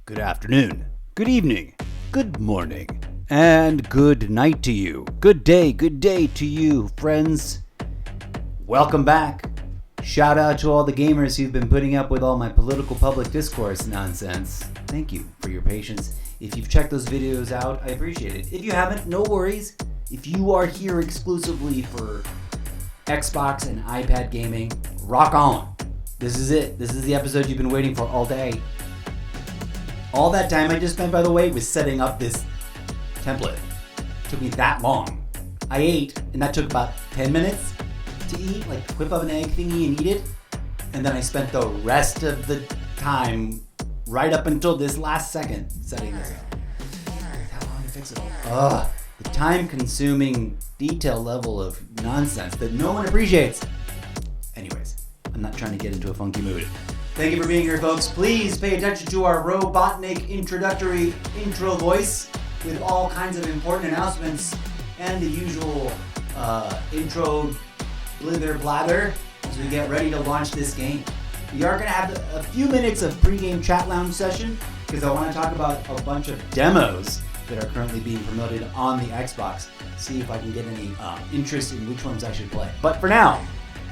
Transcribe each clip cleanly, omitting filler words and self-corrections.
Good afternoon, good evening, good morning, and good night to you. Good day to you, friends. Welcome back. Shout out to all the gamers who've been putting up with all my political public discourse nonsense. Thank you for your patience. If you've checked those videos out, I appreciate it. If you haven't, no worries. If you are here exclusively for Xbox and iPad gaming, rock on. This is it. This is the episode you've been waiting for all day. All that time I just spent, by the way, was setting up this template. It took me that long. I ate, and that took about 10 minutes to eat, like whip up an egg thingy and eat it. And then I spent the rest of the time, right up until this last second, setting this up. How long to fix it all? The time-consuming detail level of nonsense that no one appreciates. Anyways, I'm not trying to get into a funky mood. Thank you for being here, folks. Please pay attention to our Robotnik introductory intro voice with all kinds of important announcements and the usual intro blither blather as we get ready to launch this game. We are going to have a few minutes of pre-game chat lounge session because I want to talk about a bunch of demos that are currently being promoted on the Xbox. See if I can get any interest in which ones I should play. But for now,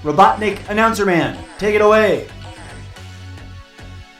Robotnik Announcer Man, take it away.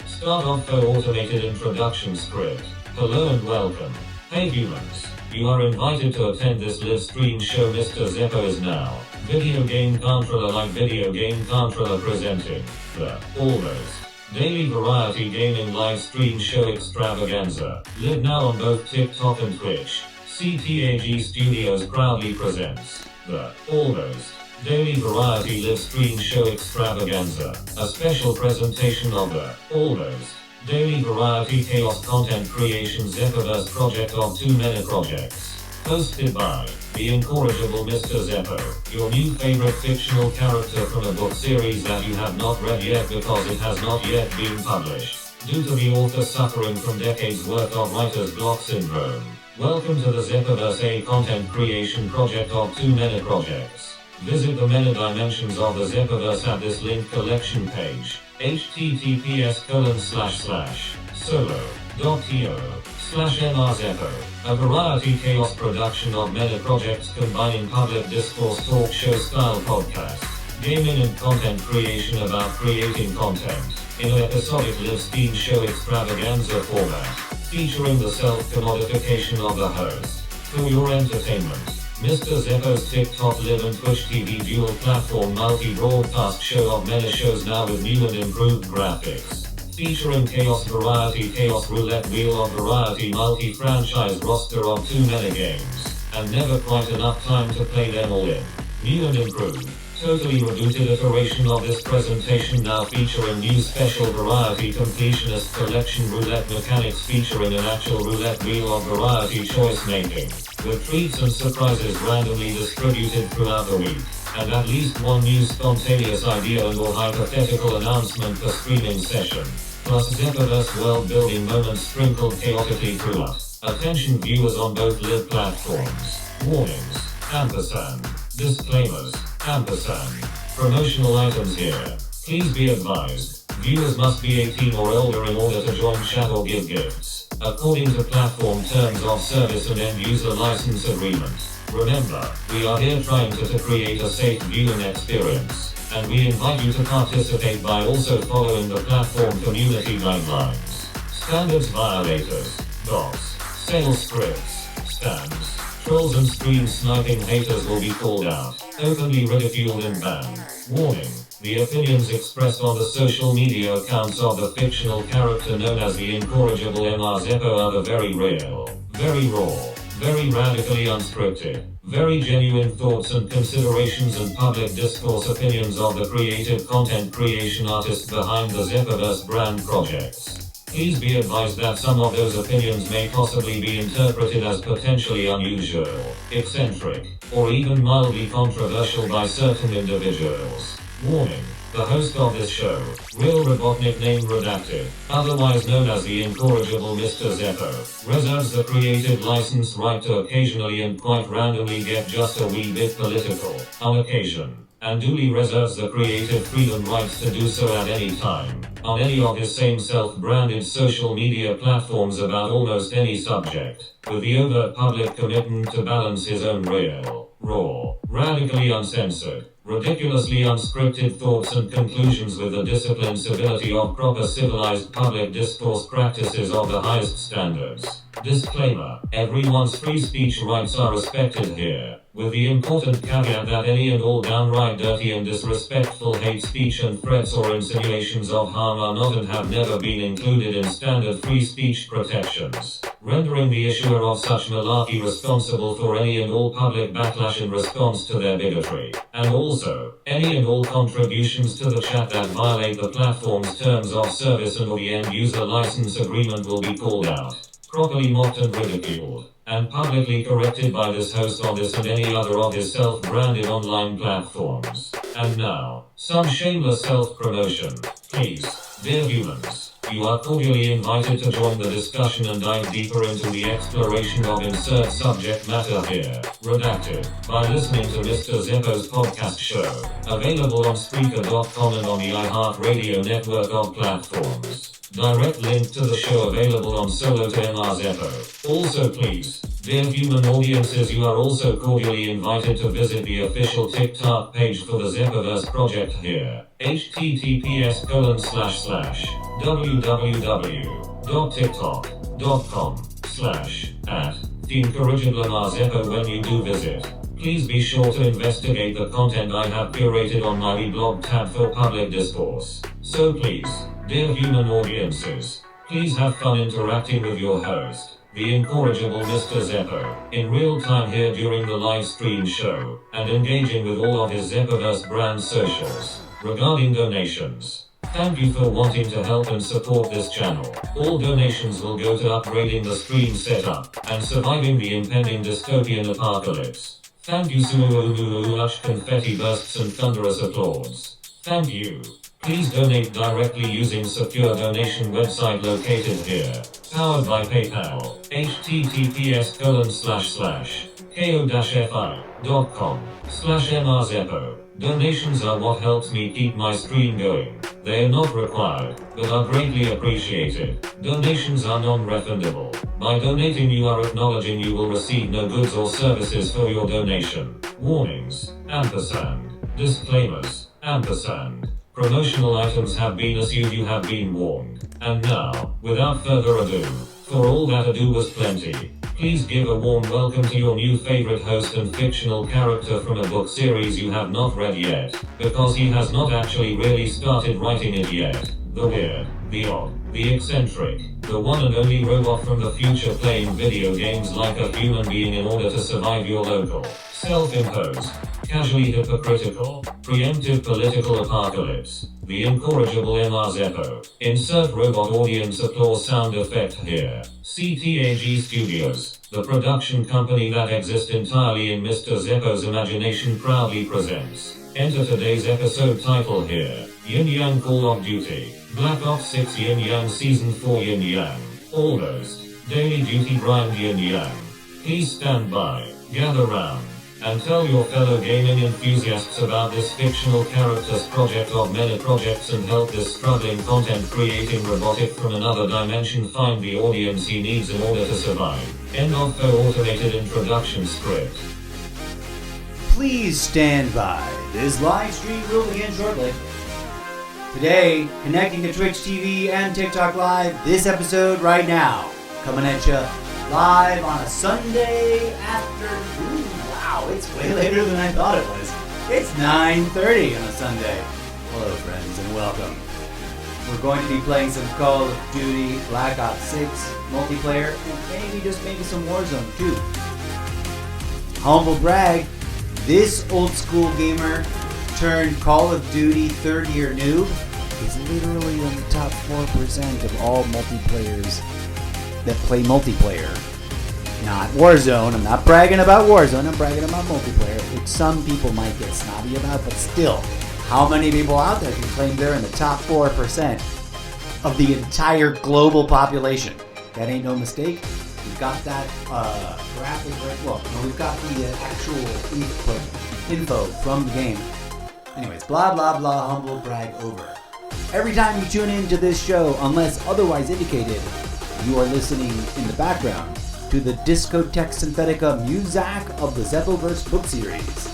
Start off for automated introduction script. Hello and welcome. Hey humans, you are invited to attend this live stream show. Mr. Zeppo is now. Video game controller like video game controller presenting the Almost Daily Variety Gaming live stream show extravaganza. Live now on both TikTok and Twitch. CTAG Studios proudly presents the Almost Daily Variety Live Stream Show Extravaganza, a special presentation of the Almost Daily Variety Chaos Content Creation Zeppoverse project of 2 meta projects. Hosted by the incorrigible Mr. Zeppo, your new favorite fictional character from a book series that you have not read yet because it has not yet been published, due to the author suffering from decades worth of writer's block syndrome. Welcome to the Zeppoverse, a content creation project of 2 meta projects. Visit the meta dimensions of the Zeppoverse at this link collection page, https://solo.to/mrzeppo, a variety chaos production of meta projects combining public discourse talk show style podcast, gaming and content creation about creating content, in an episodic live stream show extravaganza format, featuring the self-commodification of the host. For your entertainment, Mr. Zeppo's TikTok Live and Twitch TV dual platform multi-broadcast show of meta shows now with new and improved graphics. Featuring Chaos Variety Chaos Roulette Wheel of Variety multi-franchise roster of 2 meta games, and never quite enough time to play them all in. New and improved, totally rebooted iteration of this presentation now featuring new special variety completionist collection roulette mechanics featuring an actual roulette wheel of variety choice making, with treats and surprises randomly distributed throughout the week, and at least one new spontaneous idea and or hypothetical announcement per streaming session, plus Zeppoverse world-building moments sprinkled chaotically throughout. Attention viewers on both live platforms. Warnings, ampersand, disclaimers, ampersand, promotional items here. Please be advised, viewers must be 18 or older in order to join chat or give gifts, according to platform terms of service and end-user license agreement. Remember, we are here trying to create a safe viewing experience, and we invite you to participate by also following the platform community guidelines. Standards violators, bots, sales scripts, scams, trolls and stream sniping haters will be called out, openly ridiculed and banned. Warning, the opinions expressed on the social media accounts of the fictional character known as the incorrigible Mr. Zeppo are the very real, very raw, very radically unscripted, very genuine thoughts and considerations and public discourse opinions of the creative content creation artists behind the Zeppoverse brand projects. Please be advised that some of those opinions may possibly be interpreted as potentially unusual, eccentric, or even mildly controversial by certain individuals. Warning, the host of this show, real Robotnik name redacted, otherwise known as the incorrigible Mr. Zeppo, reserves the creative license right to occasionally and quite randomly get just a wee bit political, on occasion, and duly reserves the creative freedom rights to do so at any time, on any of his same self-branded social media platforms about almost any subject, with the overt public commitment to balance his own real, raw, radically uncensored, ridiculously unscripted thoughts and conclusions with the disciplined civility of proper civilized public discourse practices of the highest standards. Disclaimer: everyone's free speech rights are respected here, with the important caveat that any and all downright dirty and disrespectful hate speech and threats or insinuations of harm are not and have never been included in standard free speech protections, rendering the issuer of such malarkey responsible for any and all public backlash in response to their bigotry, and also, any and all contributions to the chat that violate the platform's terms of service and or the end-user license agreement will be called out, properly mocked and ridiculed, and publicly corrected by this host on this and any other of his self-branded online platforms. And now, some shameless self-promotion. Please, dear humans, you are cordially invited to join the discussion and dive deeper into the exploration of insert subject matter here, redacted, by listening to Mr. Zeppo's podcast show, available on Spreaker.com and on the iHeartRadio network of platforms. Direct link to the show available on Solo to Mr. Zeppo. Also please, dear human audiences, you are also cordially invited to visit the official TikTok page for the Zeppoverse project here. https://www.tiktok.com/@TheIncorrigibleMrZeppo. When you do visit, please be sure to investigate the content I have curated on my blog tab for public discourse. So please, dear human audiences, please have fun interacting with your host, the incorrigible Mr. Zeppo, in real time here during the live stream show, and engaging with all of his Zeppoverse brand socials. Regarding donations, thank you for wanting to help and support this channel. All donations will go to upgrading the stream setup, and surviving the impending dystopian apocalypse. Thank you much confetti bursts and thunderous applause. Thank you. Please donate directly using secure donation website located here. Powered by PayPal. https://ko-fi.com/mrzeppo. Donations are what helps me keep my stream going. They are not required, but are greatly appreciated. Donations are non-refundable. By donating, you are acknowledging you will receive no goods or services for your donation. Warnings, ampersand. Disclaimers, ampersand. Promotional items have been issued, you have been warned. And now, without further ado, for all that ado was plenty, please give a warm welcome to your new favorite host and fictional character from a book series you have not read yet, because he has not actually really started writing it yet. The weird, the odd, the eccentric, the one and only robot from the future playing video games like a human being in order to survive your local, self-imposed, casually hypocritical, preemptive political apocalypse. The incorrigible Mr. Zeppo. Insert robot audience applause sound effect here. CTAG Studios, the production company that exists entirely in Mr. Zeppo's imagination, proudly presents. Enter today's episode title here. Yin Yang Call of Duty. Black Ops 6 Yin Yang Season 4 Yin Yang. Almost. Daily Duty Grind Yin Yang. Please stand by, gather round, and tell your fellow gaming enthusiasts about this fictional character's project of many projects and help this struggling content creating robotic from another dimension find the audience he needs in order to survive. End of automated introduction script. Please stand by. This live stream will begin shortly. Today, connecting to Twitch TV and TikTok Live, this episode right now, coming at you live on a Sunday afternoon. Wow, it's way later than I thought it was. It's 9:30 on a Sunday. Hello friends and welcome. We're going to be playing some Call of Duty Black Ops 6 multiplayer and maybe some Warzone too. Humble brag, this old school gamer turned Call of Duty third year noob is literally in the top 4% of all multiplayers that play multiplayer. Not Warzone. I'm not bragging about Warzone. I'm bragging about multiplayer, which some people might get snobby about, but still, how many people out there can claim they're in the top 4% of the entire global population? That ain't no mistake. We've got that graphic right. Well, no, we've got the actual info from the game Anyways, blah, blah, blah, humble brag over. Every time you tune into this show, unless otherwise indicated, you are listening in the background to the Discotheque Synthetica Muzak of the Zeppoverse book series.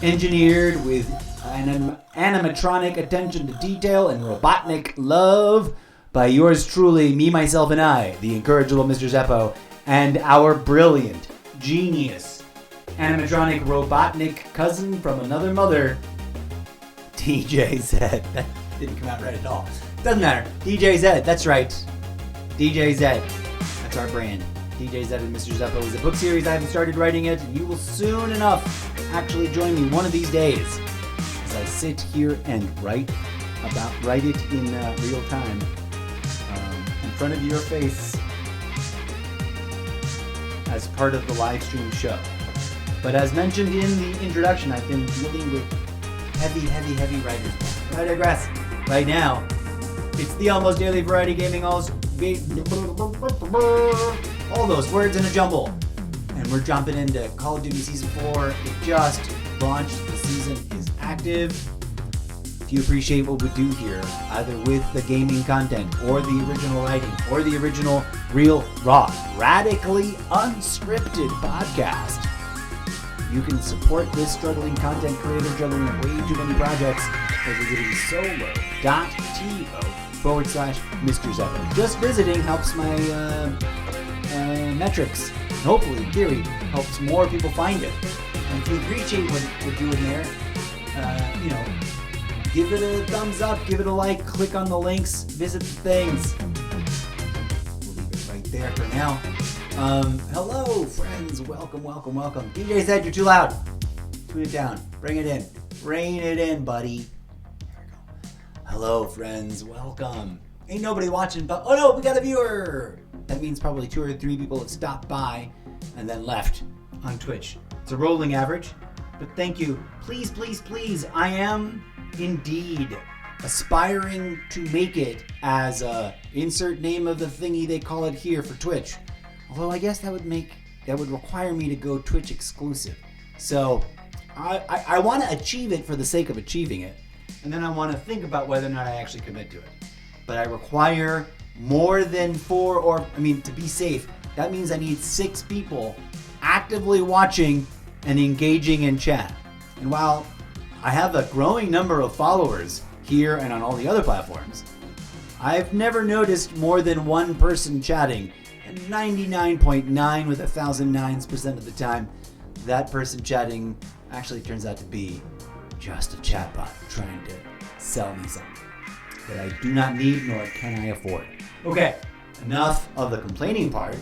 Engineered with animatronic attention to detail and robotnik love by yours truly, me, myself, and I, the incorrigible Mr. Zeppo, and our brilliant, genius, animatronic robotnik cousin from another mother, DJ Zed. That didn't come out right at all. Doesn't matter. DJ Zed, that's right. DJ Zed. That's our brand. DJ Zed and Mr. Zeppo is a book series. I haven't started writing it, and you will soon enough actually join me one of these days as I sit here and write it in real time in front of your face as part of the live stream show. But as mentioned in the introduction, I've been dealing with heavy writers. But I digress. Right now, it's the Almost Daily Variety Gaming all those words in a jumble. And we're jumping into Call of Duty Season 4. It just launched. The season is active. If you appreciate what we do here, either with the gaming content or the original writing or the original real, raw, radically unscripted podcast, you can support this struggling content creator juggling way too many projects by visiting solo.to/Mr. Zeppo. Just visiting helps my metrics. And hopefully, in theory, helps more people find it. And if you appreciate what we're doing there, give it a thumbs up, give it a like, click on the links, visit the things. We'll leave it right there for now. Hello, friends. Welcome. DJ said you're too loud. Tune it down. Bring it in. Rein it in, buddy. There we go. Hello, friends. Welcome. Ain't nobody watching, but oh no, we got a viewer. That means probably 2 or 3 people have stopped by and then left on Twitch. It's a rolling average, but thank you. Please. I am indeed aspiring to make it as insert name of the thingy they call it here for Twitch. Although I guess that would require me to go Twitch exclusive. So I want to achieve it for the sake of achieving it, and then I want to think about whether or not I actually commit to it. But I require more than 4, to be safe, that means I need 6 people actively watching and engaging in chat. And while I have a growing number of followers here and on all the other platforms, I've never noticed more than 1 person chatting. And 99.9 with 1,009% of the time, that person chatting actually turns out to be just a chatbot trying to sell me something that I do not need nor can I afford. Okay, enough of the complaining part.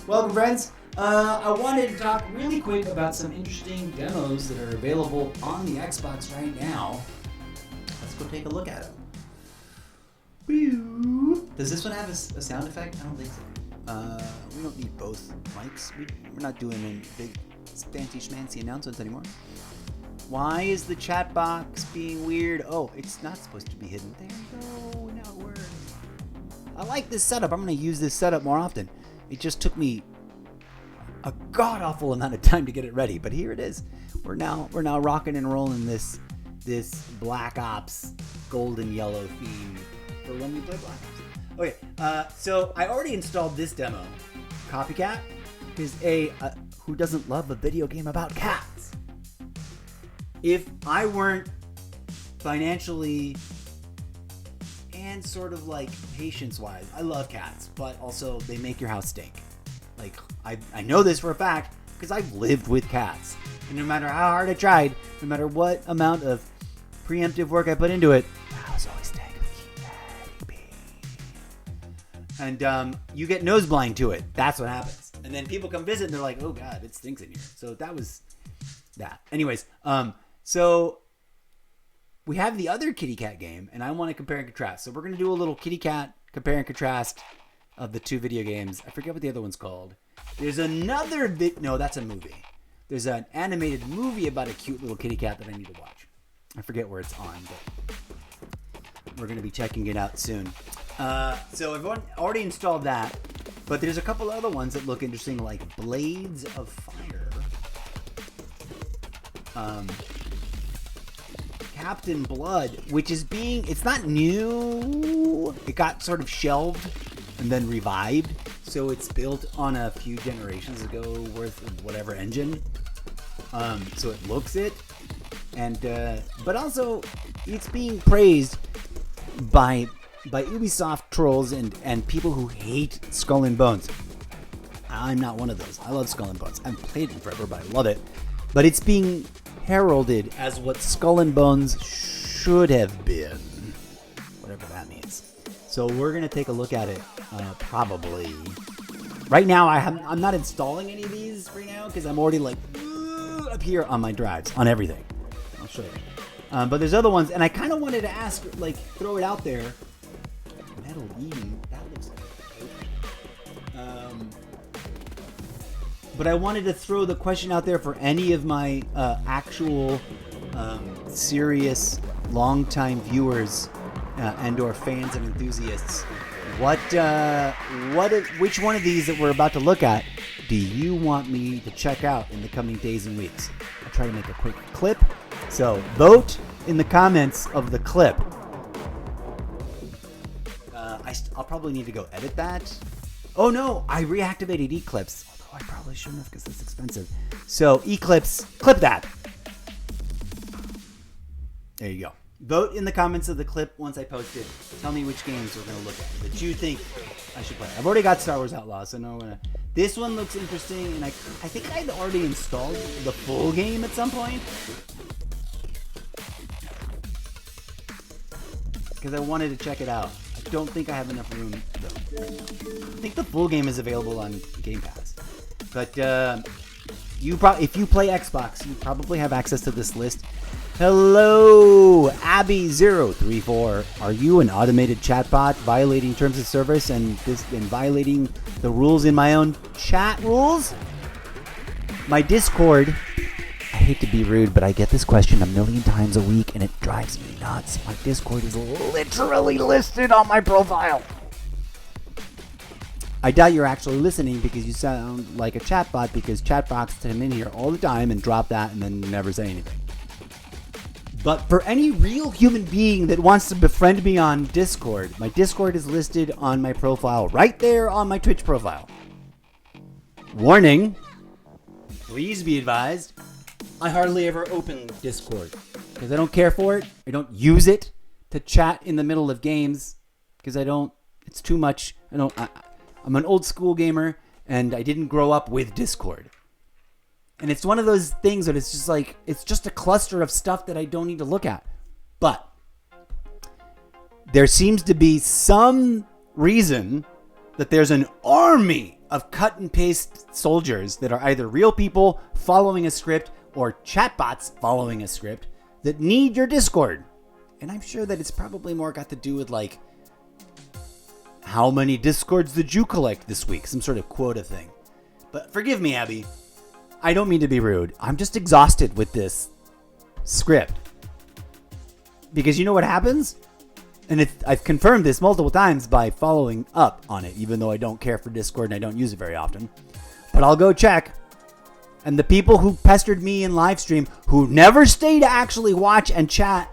Welcome, friends. I wanted to talk really quick about some interesting demos that are available on the Xbox right now. Let's go take a look at them. Does this one have a sound effect? I don't think so. We don't need both mics. We're not doing any big fancy schmancy announcements anymore. Why is the chat box being weird? Oh, it's not supposed to be hidden. There you go. Now it works. I like this setup. I'm going to use this setup more often. It just took me a god-awful amount of time to get it ready, but here it is. We're now rocking and rolling this Black Ops golden yellow theme for when we play Black Ops. Okay, so I already installed this demo. Copycat is who doesn't love a video game about cats? If I weren't financially and sort of like patience-wise, I love cats, but also they make your house stink. Like, I know this for a fact because I've lived with cats. And no matter how hard I tried, no matter what amount of preemptive work I put into it, the house always stank. And you get nose blind to it. That's what happens. And then people come visit and they're like, oh God, it stinks in here. So that was that. Anyways, so we have the other kitty cat game and I want to compare and contrast. So we're going to do a little kitty cat compare and contrast of the 2 video games. I forget what the other one's called. There's another no, that's a movie. There's an animated movie about a cute little kitty cat that I need to watch. I forget where it's on, but we're going to be checking it out soon. So I've already installed that, but there's a couple other ones that look interesting, like Blades of Fire. Captain Blood, which is it's not new. It got sort of shelved and then revived. So it's built on a few generations ago worth of whatever engine. So it looks it. And, but also it's being praised by Ubisoft trolls and people who hate Skull and Bones. I'm not one of those. I love Skull and Bones. I haven't played it forever, but I love it. But it's being heralded as what Skull and Bones should have been. Whatever that means. So we're going to take a look at it, probably. Right now, I'm not installing any of these right now because I'm already like up here on my drives, on everything. I'll show you. But there's other ones, and I kind of wanted to ask, like, throw it out there. Metal Eden, that looks like but I wanted to throw the question out there for any of my actual serious long-time viewers and/or fans and enthusiasts. Which one of these that we're about to look at do you want me to check out in the coming days and weeks? I'll try to make a quick clip. So vote in the comments of the clip. I'll probably need to go edit that. Oh no, I reactivated Eclipse. Although I probably shouldn't have because it's expensive. So Eclipse, clip that. There you go. Vote in the comments of the clip once I post it. Tell me which games we're going to look at that you think I should play. I've already got Star Wars Outlaws, so no, I'm gonna... This one looks interesting, and I think I'd already installed the full game at some point. Because I wanted to check it out. I don't think I have enough room, though, right now. I think the full game is available on Game Pass. But if you play Xbox, you probably have access to this list. Hello, Abby034. Are you an automated chatbot violating terms of service and violating the rules in my own chat rules? My Discord, I hate to be rude, but I get this question a million times a week and it drives me nuts. My Discord is literally listed on my profile. I doubt you're actually listening because you sound like a chatbot because chatbots come in here all the time and drop that and then never say anything. But for any real human being that wants to befriend me on Discord, my Discord is listed on my profile right there on my Twitch profile. Warning, please be advised, I hardly ever open Discord because I don't care for it. I don't use it to chat in the middle of games because it's too much. I'm an old school gamer and I didn't grow up with Discord. And it's one of those things that it's just a cluster of stuff that I don't need to look at. But there seems to be some reason that there's an army of cut and paste soldiers that are either real people following a script or chatbots following a script that need your Discord. And I'm sure that it's probably more got to do with like, how many Discords did you collect this week? Some sort of quota thing. But forgive me, Abby. I don't mean to be rude. I'm just exhausted with this script. Because you know what happens? And I've confirmed this multiple times by following up on it, even though I don't care for Discord and I don't use it very often. But I'll go check. And the people who pestered me in live stream, who never stay to actually watch and chat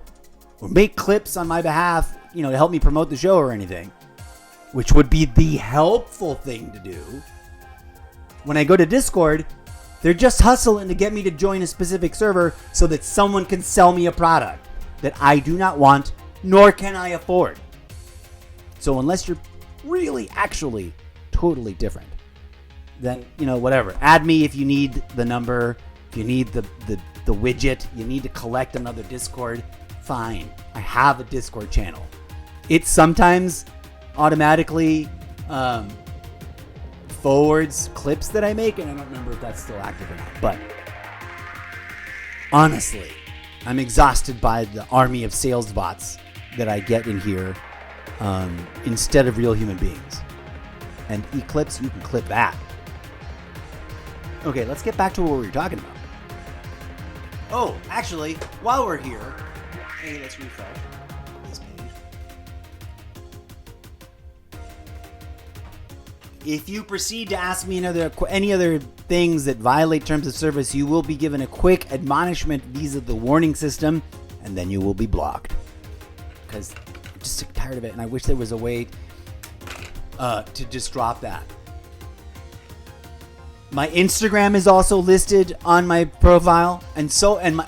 or make clips on my behalf, to help me promote the show or anything, which would be the helpful thing to do. When I go to Discord, they're just hustling to get me to join a specific server so that someone can sell me a product that I do not want, nor can I afford. So unless you're really, actually, totally different, then, whatever. Add me if you need the number, if you need the widget, you need to collect another Discord, fine. I have a Discord channel. It sometimes automatically forwards clips that I make, and I don't remember if that's still active or not. But honestly, I'm exhausted by the army of sales bots that I get in here instead of real human beings. And Eclipse, you can clip that. Okay, let's get back to what we were talking about. Oh, actually, while we're here, hey, let's refresh this page. If you proceed to ask me any other things that violate terms of service, you will be given a quick admonishment vis-a-vis the warning system, and then you will be blocked. Because I'm just sick tired of it, and I wish there was a way to just drop that. My Instagram is also listed on my profile, and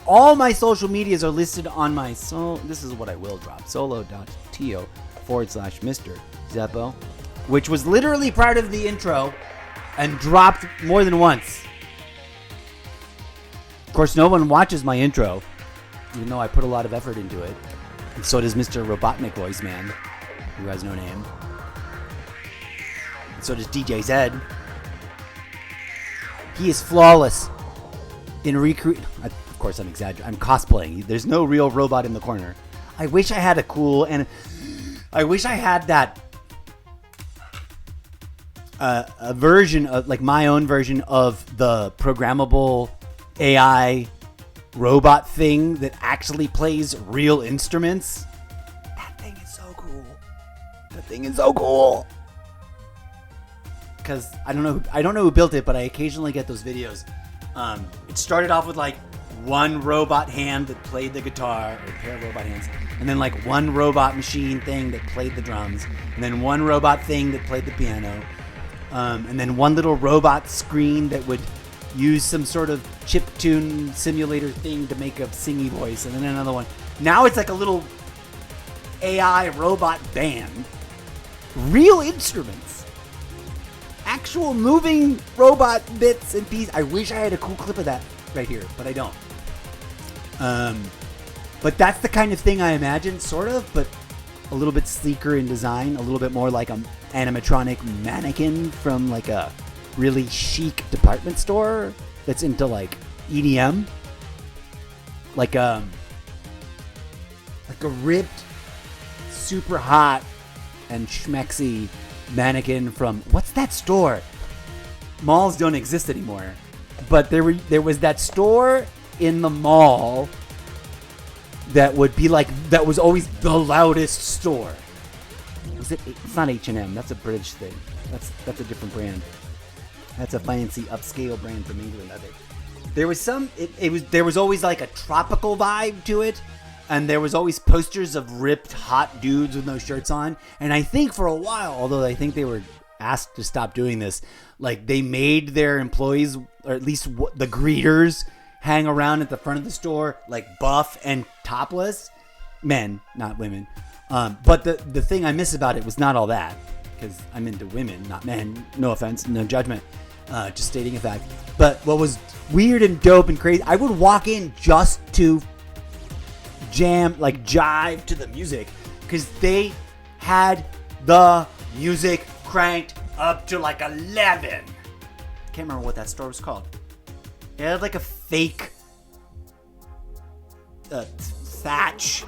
all my social medias are listed on my this is what I will drop, solo.to/Mr. Zeppo, which was literally part of the intro and dropped more than once. Of course, no one watches my intro, even though I put a lot of effort into it. And so does Mr. Robotnik Voice Man, who has no name. And so does DJ Zed. He is flawless in Of course, I'm exaggerating. I'm cosplaying. There's no real robot in the corner. I wish I had I wish I had that a version of, like, my own version of the programmable AI robot thing that actually plays real instruments. That thing is so cool. Because I don't know who built it, but I occasionally get those videos. It started off with like one robot hand that played the guitar, or a pair of robot hands, and then like one robot machine thing that played the drums, and then one robot thing that played the piano, and then one little robot screen that would use some sort of chiptune simulator thing to make a singy voice, and then another one. Now it's like a little AI robot band. Real instruments. Actual moving robot bits and pieces. I wish I had a cool clip of that right here, but I don't. But that's the kind of thing I imagine, sort of, but a little bit sleeker in design, a little bit more like an animatronic mannequin from like a really chic department store that's into like EDM. Like a ripped, super hot and schmexy mannequin from, what's that store? Malls don't exist anymore, but there was that store in the mall that would be like, that was always the loudest store. It's not H&M. That's a British thing. That's a different brand. That's a fancy upscale brand from England, I think. There was there was always like a tropical vibe to it. And there was always posters of ripped, hot dudes with no shirts on. And I think for a while, although I think they were asked to stop doing this, like they made their employees, or at least the greeters, hang around at the front of the store, like buff and topless. Men, not women. But the thing I miss about it was not all that. Because I'm into women, not men. No offense, no judgment. Just stating a fact. But what was weird and dope and crazy, I would walk in just to jive to the music, because they had the music cranked up to like 11. Can't remember what that store was called. It had like a fake thatch,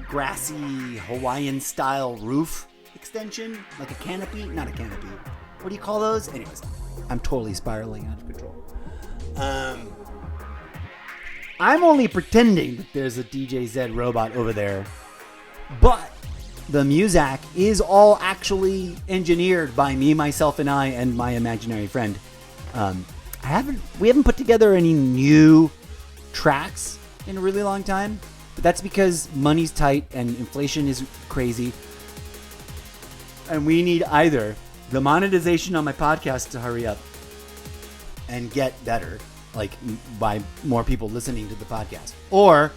grassy Hawaiian style roof extension, like a canopy. Not a canopy. What do you call those? Anyways, I'm totally spiraling out of control. I'm only pretending that there's a DJ Zed robot over there, but the Muzak is all actually engineered by me, myself, and I, and my imaginary friend. We haven't put together any new tracks in a really long time, but that's because money's tight and inflation is crazy, and we need either the monetization on my podcast to hurry up and get better, like by more people listening to the podcast, or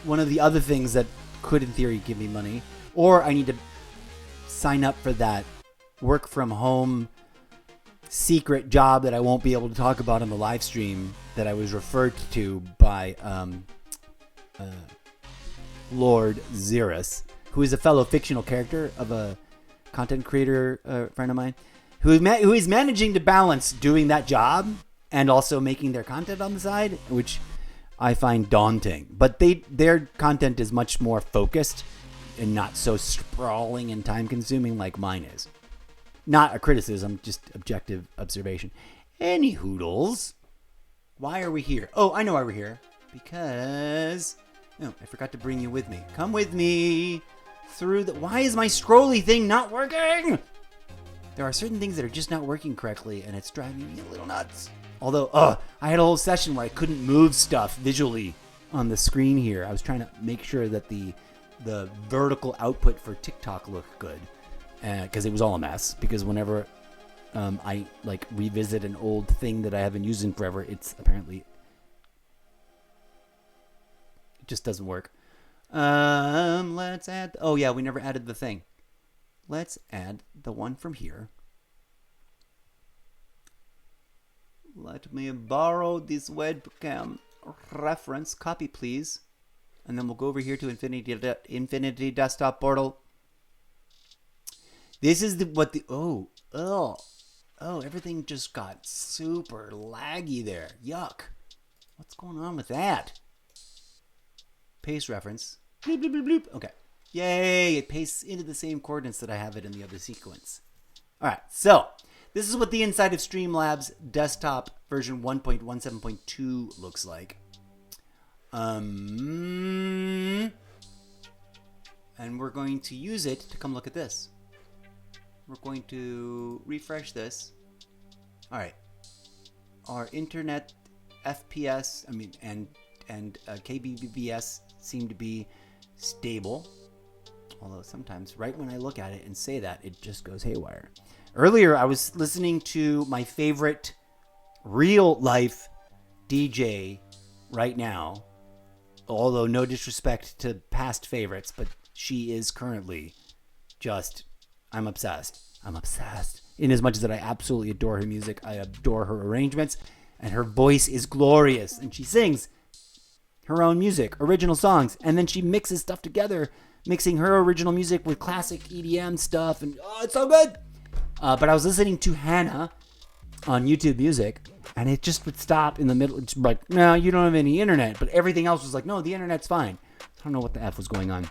one of the other things that could in theory give me money, or I need to sign up for that work from home secret job that I won't be able to talk about on the live stream that I was referred to by Lord Xerus, who is a fellow fictional character of a content creator friend of mine, who is managing to balance doing that job and also making their content on the side, which I find daunting. But their content is much more focused and not so sprawling and time-consuming like mine is. Not a criticism, just objective observation. Any hoodles, why are we here? Oh, I know why we're here. Because... Oh, I forgot to bring you with me. Come with me through the... Why is my scrolly thing not working? There are certain things that are just not working correctly, and it's driving me a little nuts. Although, I had a whole session where I couldn't move stuff visually on the screen here. I was trying to make sure that the vertical output for TikTok looked good, because it was all a mess. Because whenever I like revisit an old thing that I haven't used in forever, it just doesn't work. Let's add. Oh yeah, we never added the thing. Let's add the one from here. Let me borrow this webcam reference. Copy, please. And then we'll go over here to Infinity Desktop Portal. This is everything just got super laggy there. Yuck. What's going on with that? Paste reference. Bloop, bloop, bloop, bloop. Okay. Yay, it pastes into the same coordinates that I have it in the other sequence. All right, so this is what the inside of Streamlabs desktop version 1.17.2 looks like. And we're going to use it to come look at this. We're going to refresh this. All right. Our internet FPS, and kbps seem to be stable. Although sometimes right when I look at it and say that, it just goes haywire. Earlier, I was listening to my favorite real life DJ right now. Although no disrespect to past favorites, but she is currently just, I'm obsessed. In as much as that I absolutely adore her music. I adore her arrangements, and her voice is glorious. And she sings her own music, original songs, and then she mixes stuff together, mixing her original music with classic EDM stuff, and it's so good. But I was listening to Hannah on YouTube Music, and it just would stop in the middle. It's like, no, you don't have any internet. But everything else was like, no, the internet's fine. I don't know what the F was going on.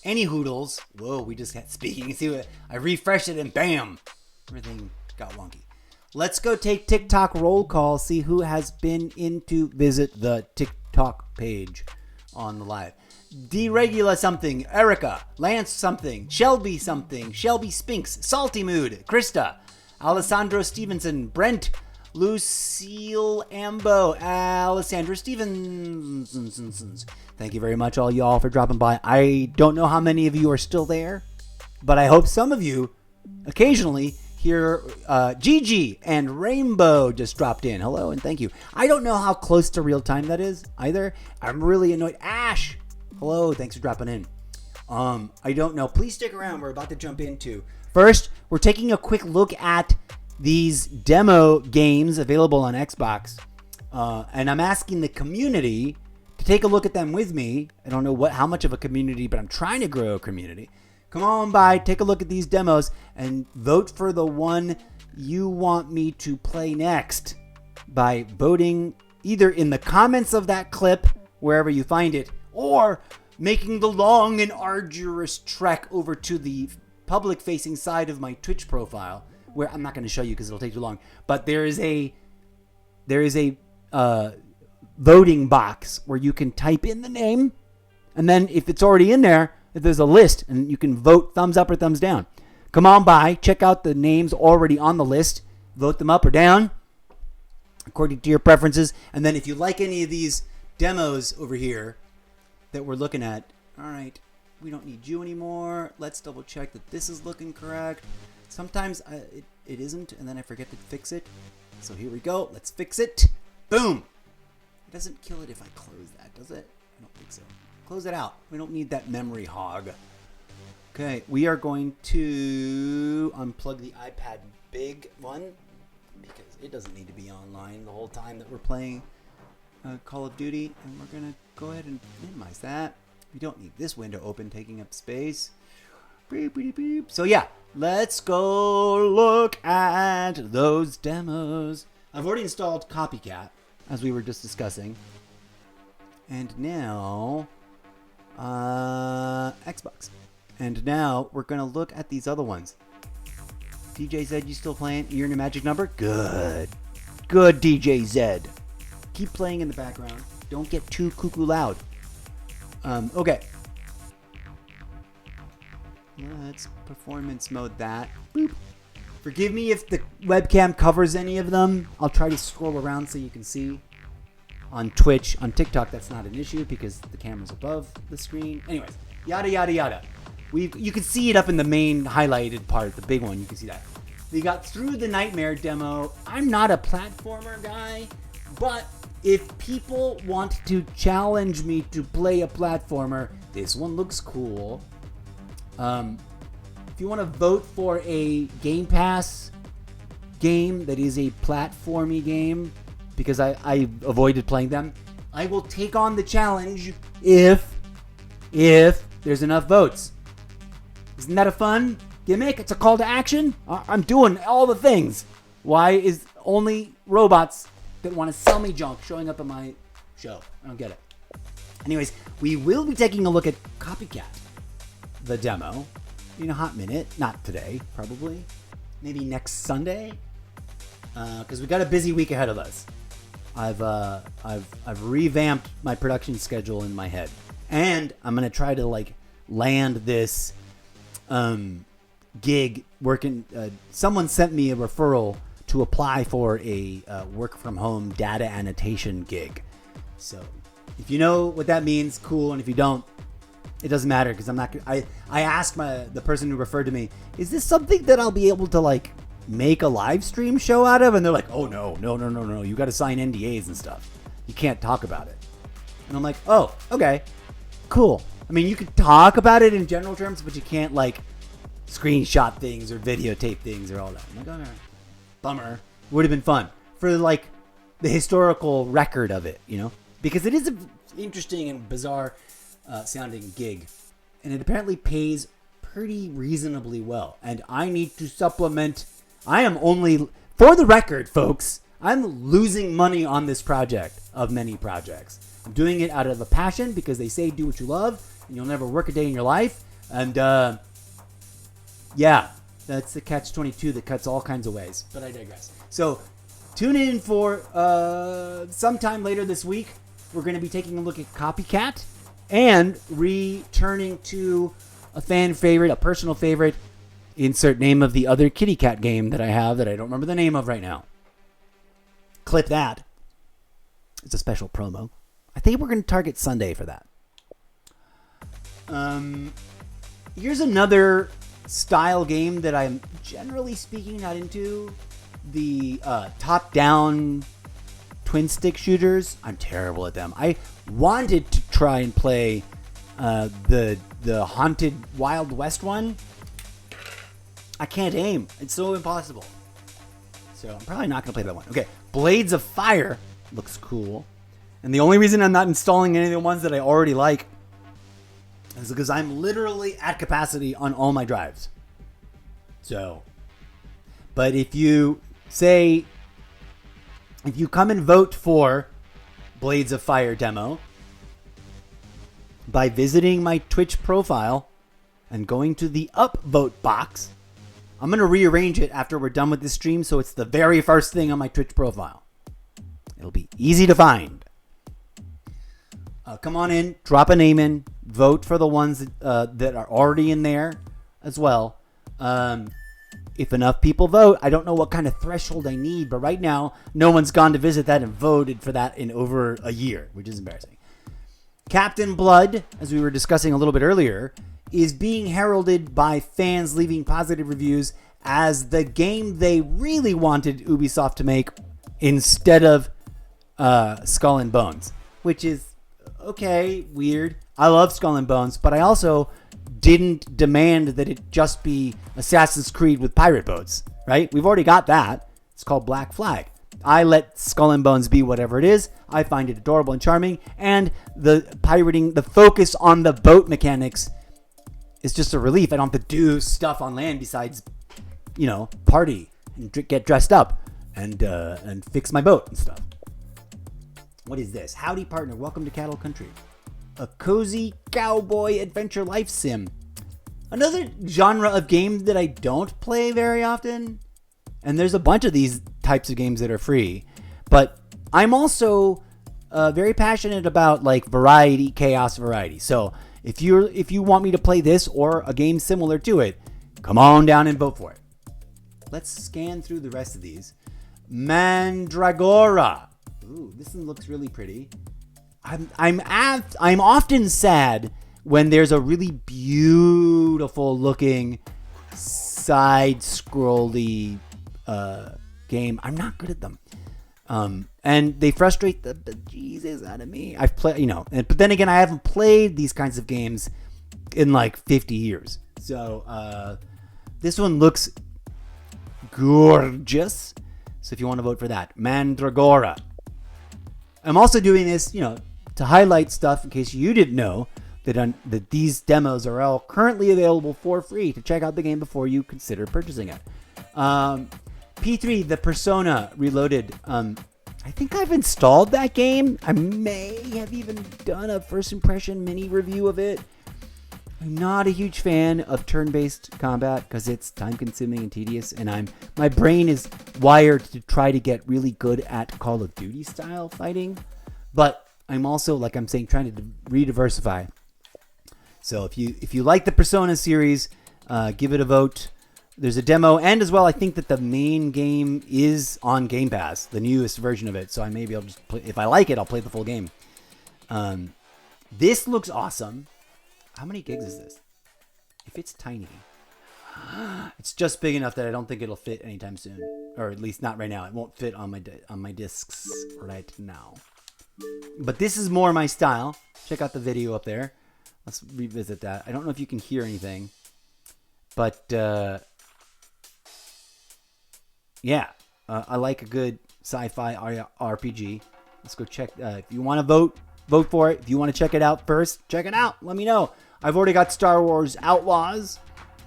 Any hoodles. Whoa, we just got speaking. See what I refreshed it and bam, everything got wonky. Let's go take TikTok roll call. See who has been in to visit the TikTok page on the live. Deregula something, Erica, Lance something, Shelby Spinks, Salty Mood, Krista, Alessandro Stevenson, Brent, Lucille Ambo, Alessandra Stevens. Thank you very much, all y'all, for dropping by. I don't know how many of you are still there, but I hope some of you occasionally hear Gigi and Rainbow just dropped in. Hello and thank you. I don't know how close to real time that is either. I'm really annoyed. Ash, hello, thanks for dropping in. I don't know. Please stick around. We're about to jump into. First, we're taking a quick look at these demo games available on Xbox. And I'm asking the community to take a look at them with me. I don't know how much of a community, but I'm trying to grow a community. Come on by, take a look at these demos, and vote for the one you want me to play next by voting either in the comments of that clip, wherever you find it, or making the long and arduous trek over to the public-facing side of my Twitch profile, where I'm not going to show you because it'll take too long, but there is a voting box where you can type in the name, and then if it's already in there, there's a list, and you can vote thumbs up or thumbs down. Come on by, check out the names already on the list, vote them up or down according to your preferences, and then if you like any of these demos over here that we're looking at, all right, we don't need you anymore. Let's double check that this is looking correct. Sometimes it isn't, and then I forget to fix it. So here we go. Let's fix it. Boom. It doesn't kill it if I close that, does it? I don't think so. Close it out. We don't need that memory hog. Okay, we are going to unplug the iPad big one because it doesn't need to be online the whole time that we're playing Call of Duty. And we're going to go ahead and minimize that. We don't need this window open taking up space. Beep, beep, beep. So yeah, let's go look at those demos. I've already installed Copycat, as we were just discussing. And now, Xbox. And now we're going to look at these other ones. DJ Zed, you still playing? You're in a magic number? Good. Good, DJ Zed. Keep playing in the background. Don't get too cuckoo loud. Okay. Let's performance mode that. Boop. Forgive me if the webcam covers any of them. I'll try to scroll around so you can see On Twitch, on TikTok, that's not an issue because the camera's above the screen. Anyways, yada, yada, yada. You can see it up in the main highlighted part, the big one. You can see that. We got through the Nightmare demo. I'm not a platformer guy, but if people want to challenge me to play a platformer, this one looks cool. If you want to vote for a Game Pass game that is a platformy game, because I avoided playing them, I will take on the challenge if there's enough votes. Isn't that a fun gimmick? It's a call to action. I'm doing all the things. Why is only robots that want to sell me junk showing up in my show? I don't get it. Anyways, we will be taking a look at Copycat, the demo, in a hot minute. Not today, probably. Maybe next Sunday, because we got a busy week ahead of us. I've revamped my production schedule in my head, and I'm gonna try to land this gig working. Someone sent me a referral to apply for a work from home data annotation gig. So if you know what that means, cool. And if you don't, it doesn't matter because I'm not. I asked the person who referred to me, is this something that I'll be able to make a live stream show out of? And they're like, oh no. You got to sign NDAs and stuff. You can't talk about it. And I'm like, oh, okay, cool. I mean, you can talk about it in general terms, but you can't screenshot things or videotape things or all that. I'm like, all right. Bummer. Would have been fun for the historical record of it, because it is an interesting and bizarre sounding gig, and it apparently pays pretty reasonably well. And I need to supplement. I am only, for the record, folks, I'm losing money on this project of many projects. I'm doing it out of a passion because they say do what you love and you'll never work a day in your life. And yeah, that's the catch-22 that cuts all kinds of ways. But I digress. So tune in for sometime later this week. We're going to be taking a look at Copycat and returning to a fan favorite, a personal favorite. Insert name of the other kitty cat game that I have that I don't remember the name of right now. Clip that. It's a special promo. I think we're going to target Sunday for that. Here's another style game that I'm generally speaking not into. The top-down twin stick shooters. I'm terrible at them. I wanted to try and play the Haunted Wild West one. I can't aim. It's so impossible. So I'm probably not going to play that one. Okay, Blades of Fire looks cool. And the only reason I'm not installing any of the ones that I already like is because I'm literally at capacity on all my drives. So, but if you come and vote for Blades of Fire demo by visiting my Twitch profile and going to the upvote box, I'm going to rearrange it after we're done with this stream so it's the very first thing on my Twitch profile. It'll be easy to find. Come on in, drop a name in, vote for the ones that are already in there as well. If enough people vote, I don't know what kind of threshold I need, but right now, no one's gone to visit that and voted for that in over a year, which is embarrassing. Captain Blood, as we were discussing a little bit earlier, is being heralded by fans leaving positive reviews as the game they really wanted Ubisoft to make instead of Skull and Bones, which is okay, weird. I love Skull and Bones, but I also didn't demand that it just be Assassin's Creed with pirate boats, right? We've already got that. It's called Black Flag. I let Skull and Bones be whatever it is. I find it adorable and charming, and the pirating, the focus on the boat mechanics is just a relief. I don't have to do stuff on land besides, party and get dressed up and fix my boat and stuff. What is this? Howdy, partner. Welcome to Cattle Country. A cozy cowboy adventure life sim. Another genre of game that I don't play very often. And there's a bunch of these types of games that are free. But I'm also very passionate about variety, chaos variety. So if you want me to play this or a game similar to it, come on down and vote for it. Let's scan through the rest of these. Mandragora. Ooh, this one looks really pretty. I'm often sad when there's a really beautiful looking side scrolly game. I'm not good at them. And they frustrate the Jesus out of me. I've played, but then again, I haven't played these kinds of games in like 50 years. So this one looks gorgeous. So if you want to vote for that, Mandragora. I'm also doing this, to highlight stuff in case you didn't know that these demos are all currently available for free to check out the game before you consider purchasing it. P3, the Persona Reloaded. I think I've installed that game. I may have even done a first impression mini review of it. I'm not a huge fan of turn-based combat because it's time-consuming and tedious, and my brain is wired to try to get really good at Call of Duty style fighting. But I'm also, like I'm saying, trying to re-diversify. So if you like the Persona series, give it a vote. There's a demo, and as well, I think that the main game is on Game Pass, the newest version of it. So maybe I'll just play, if I like it, I'll play the full game. This looks awesome. How many gigs is this? If it's tiny, it's just big enough that I don't think it'll fit anytime soon, or at least not right now. It won't fit on my discs right now. But this is more my style. Check out the video up there. Let's revisit that. I don't know if you can hear anything, but yeah, I like a good sci-fi RPG. Let's go check. If you want to vote for it. If you want to check it out first, check it out. Let me know. I've already got Star Wars Outlaws,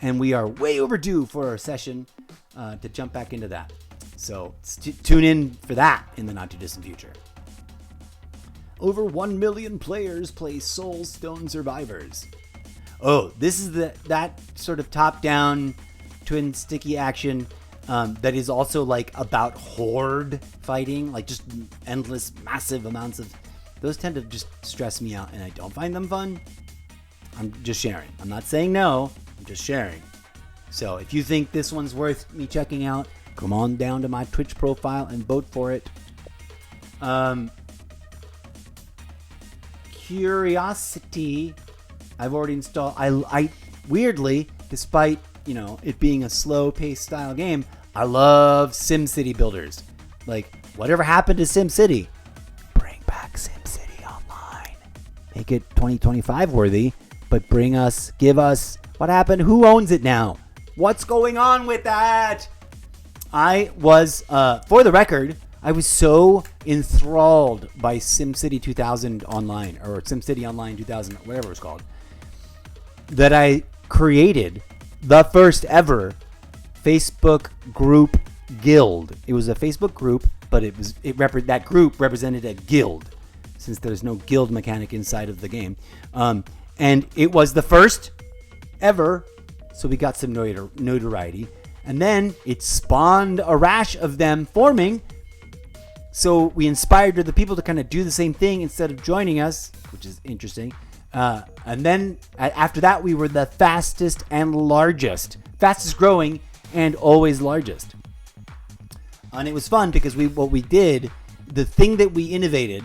and we are way overdue for a session to jump back into that. So tune in for that in the not too distant future. Over 1 million players play Soulstone Survivors. Oh, this is that sort of top-down twin sticky action that is also like about horde fighting, like just endless, massive amounts of. Those tend to just stress me out, and I don't find them fun. I'm just sharing. I'm not saying no. I'm just sharing. So if you think this one's worth me checking out, come on down to my Twitch profile and vote for it. Curiosity, I've already installed. I weirdly, despite it being a slow-paced style game, I love SimCity builders. Like, whatever happened to SimCity? Bring back SimCity Online. Make it 2025 worthy, but give us, what happened? Who owns it now? What's going on with that? I was, for the record, I was so enthralled by SimCity 2000 Online, or SimCity Online 2000, whatever it was called, that I created the first ever Facebook group guild. It was a Facebook group, but that group represented a guild, since there's no guild mechanic inside of the game. And it was the first ever, so we got some notoriety. And then it spawned a rash of them forming. So we inspired the people to kind of do the same thing instead of joining us, which is interesting. And then after that, we were the fastest growing and always largest. And it was fun because the thing that we innovated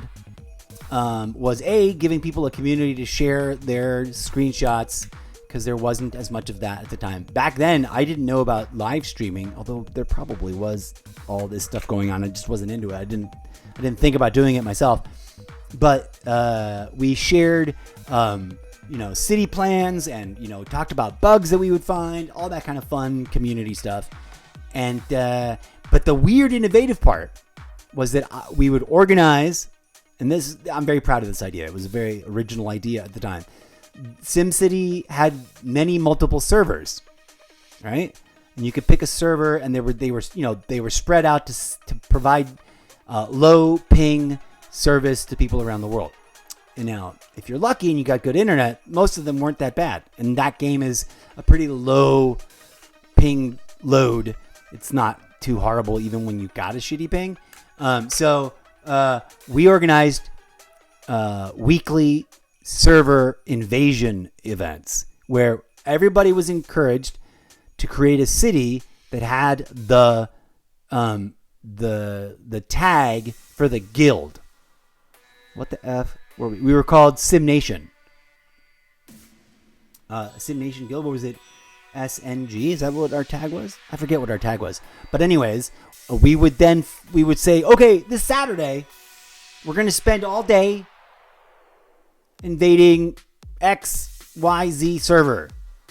was giving people a community to share their screenshots, because there wasn't as much of that at the time. Back then, I didn't know about live streaming, although there probably was all this stuff going on. I just wasn't into it. I didn't think about doing it myself. But we shared, city plans, and talked about bugs that we would find, all that kind of fun community stuff. And but the weird, innovative part was that we would organize, and I'm very proud of this idea. It was a very original idea at the time. SimCity had multiple servers, right? And you could pick a server, and they were spread out to provide low ping service to people around the world. And now, if you're lucky and you got good internet, most of them weren't that bad. And that game is a pretty low ping load. It's not too horrible even when you got a shitty ping. So we organized weekly server invasion events where everybody was encouraged to create a city that had the the tag for the guild. What the F were we? We were called Sim Nation. Sim Nation Guild, what was it? SNG? Is that what our tag was? I forget what our tag was. But anyways, we would say, okay, this Saturday, we're going to spend all day invading XYZ server.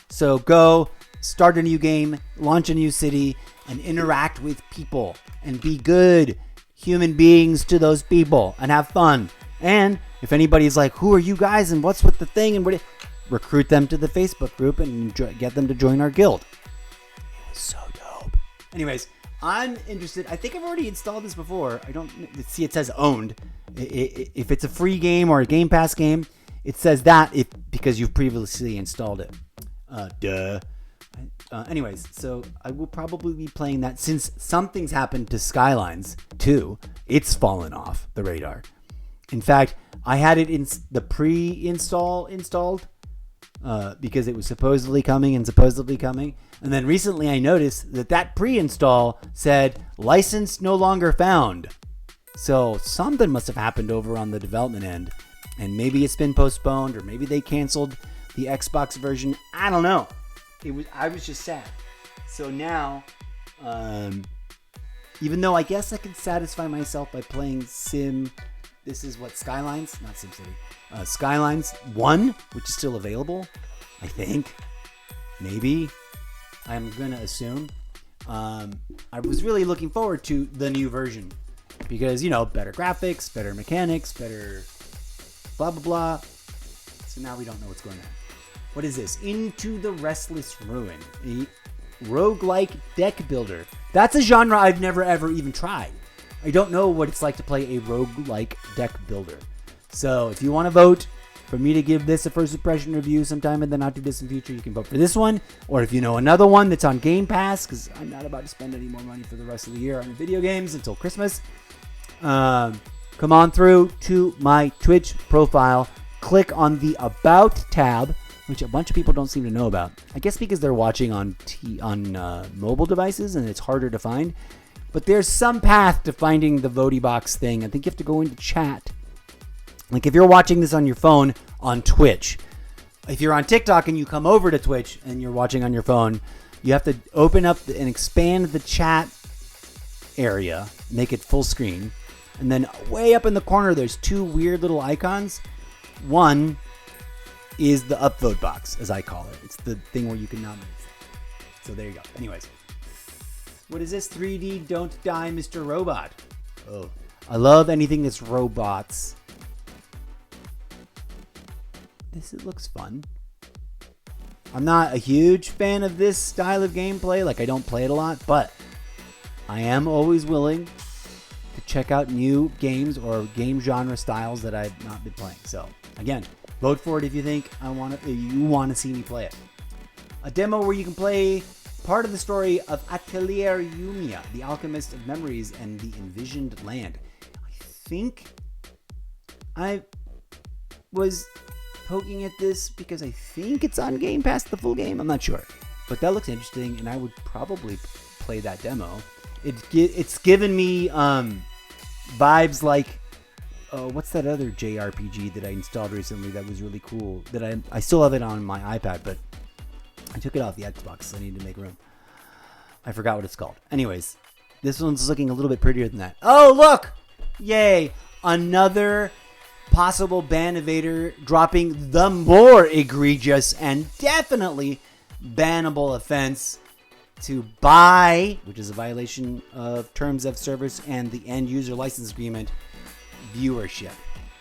So go start a new game, launch a new city, and interact with people and be good human beings to those people and have fun. And if anybody's like, who are you guys and what's with the thing and what, recruit them to the Facebook group and get them to join our guild. It was so dope. Anyways, I'm interested. I think I've already installed this before. I don't see it says owned. If it's a free game or a Game Pass game, it says that because you've previously installed it. Anyways, so I will probably be playing that since something's happened to Skylines 2. It's fallen off the radar. In fact, I had it in the installed because it was supposedly coming. And then recently I noticed that pre-install said license no longer found. So something must have happened over on the development end. And maybe it's been postponed, or maybe they canceled the Xbox version. I don't know. I was just sad. So now, even though I guess I can satisfy myself by playing this is what, Skylines? Not SimCity. Skylines 1, which is still available, I think. Maybe. I'm going to assume. I was really looking forward to the new version. Because, better graphics, better mechanics, better blah, blah, blah. So now we don't know what's going on. What is this? Into the Restless Ruin. A roguelike deck builder. That's a genre I've never ever even tried. I don't know what it's like to play a roguelike deck builder. So if you want to vote for me to give this a first impression review sometime in the not too distant future, you can vote for this one. Or if you know another one that's on Game Pass, because I'm not about to spend any more money for the rest of the year on video games until Christmas, come on through to my Twitch profile. Click on the About tab, which a bunch of people don't seem to know about. I guess because they're watching on mobile devices and it's harder to find. But there's some path to finding the Voti box thing. I think you have to go into chat. Like if you're watching this on your phone on Twitch, if you're on TikTok and you come over to Twitch and you're watching on your phone, you have to open up and expand the chat area, make it full screen. And then way up in the corner, there's two weird little icons. One is the upvote box, as I call it. It's the thing where you can nominate. So there you go. Anyways. What is this? 3D Don't Die, Mr. Robot. Oh, I love anything that's robots. It looks fun. I'm not a huge fan of this style of gameplay. Like, I don't play it a lot, but I am always willing to check out new games or game genre styles that I've not been playing. So, again, vote for it if you think you want to see me play it. A demo where you can play part of the story of Atelier Yumia, the alchemist of memories and the envisioned land. I think I was poking at this because I think it's on Game Pass, the full game. I'm not sure. But that looks interesting, and I would probably play that demo. It's given me vibes like, what's that other JRPG that I installed recently that was really cool? That I still have it on my iPad, but I took it off the Xbox, so I need to make room. I forgot what it's called. Anyways, this one's looking a little bit prettier than that. Oh, look! Yay! Another possible ban evader dropping the more egregious and definitely bannable offense to buy, which is a violation of terms of service and the end user license agreement, viewership.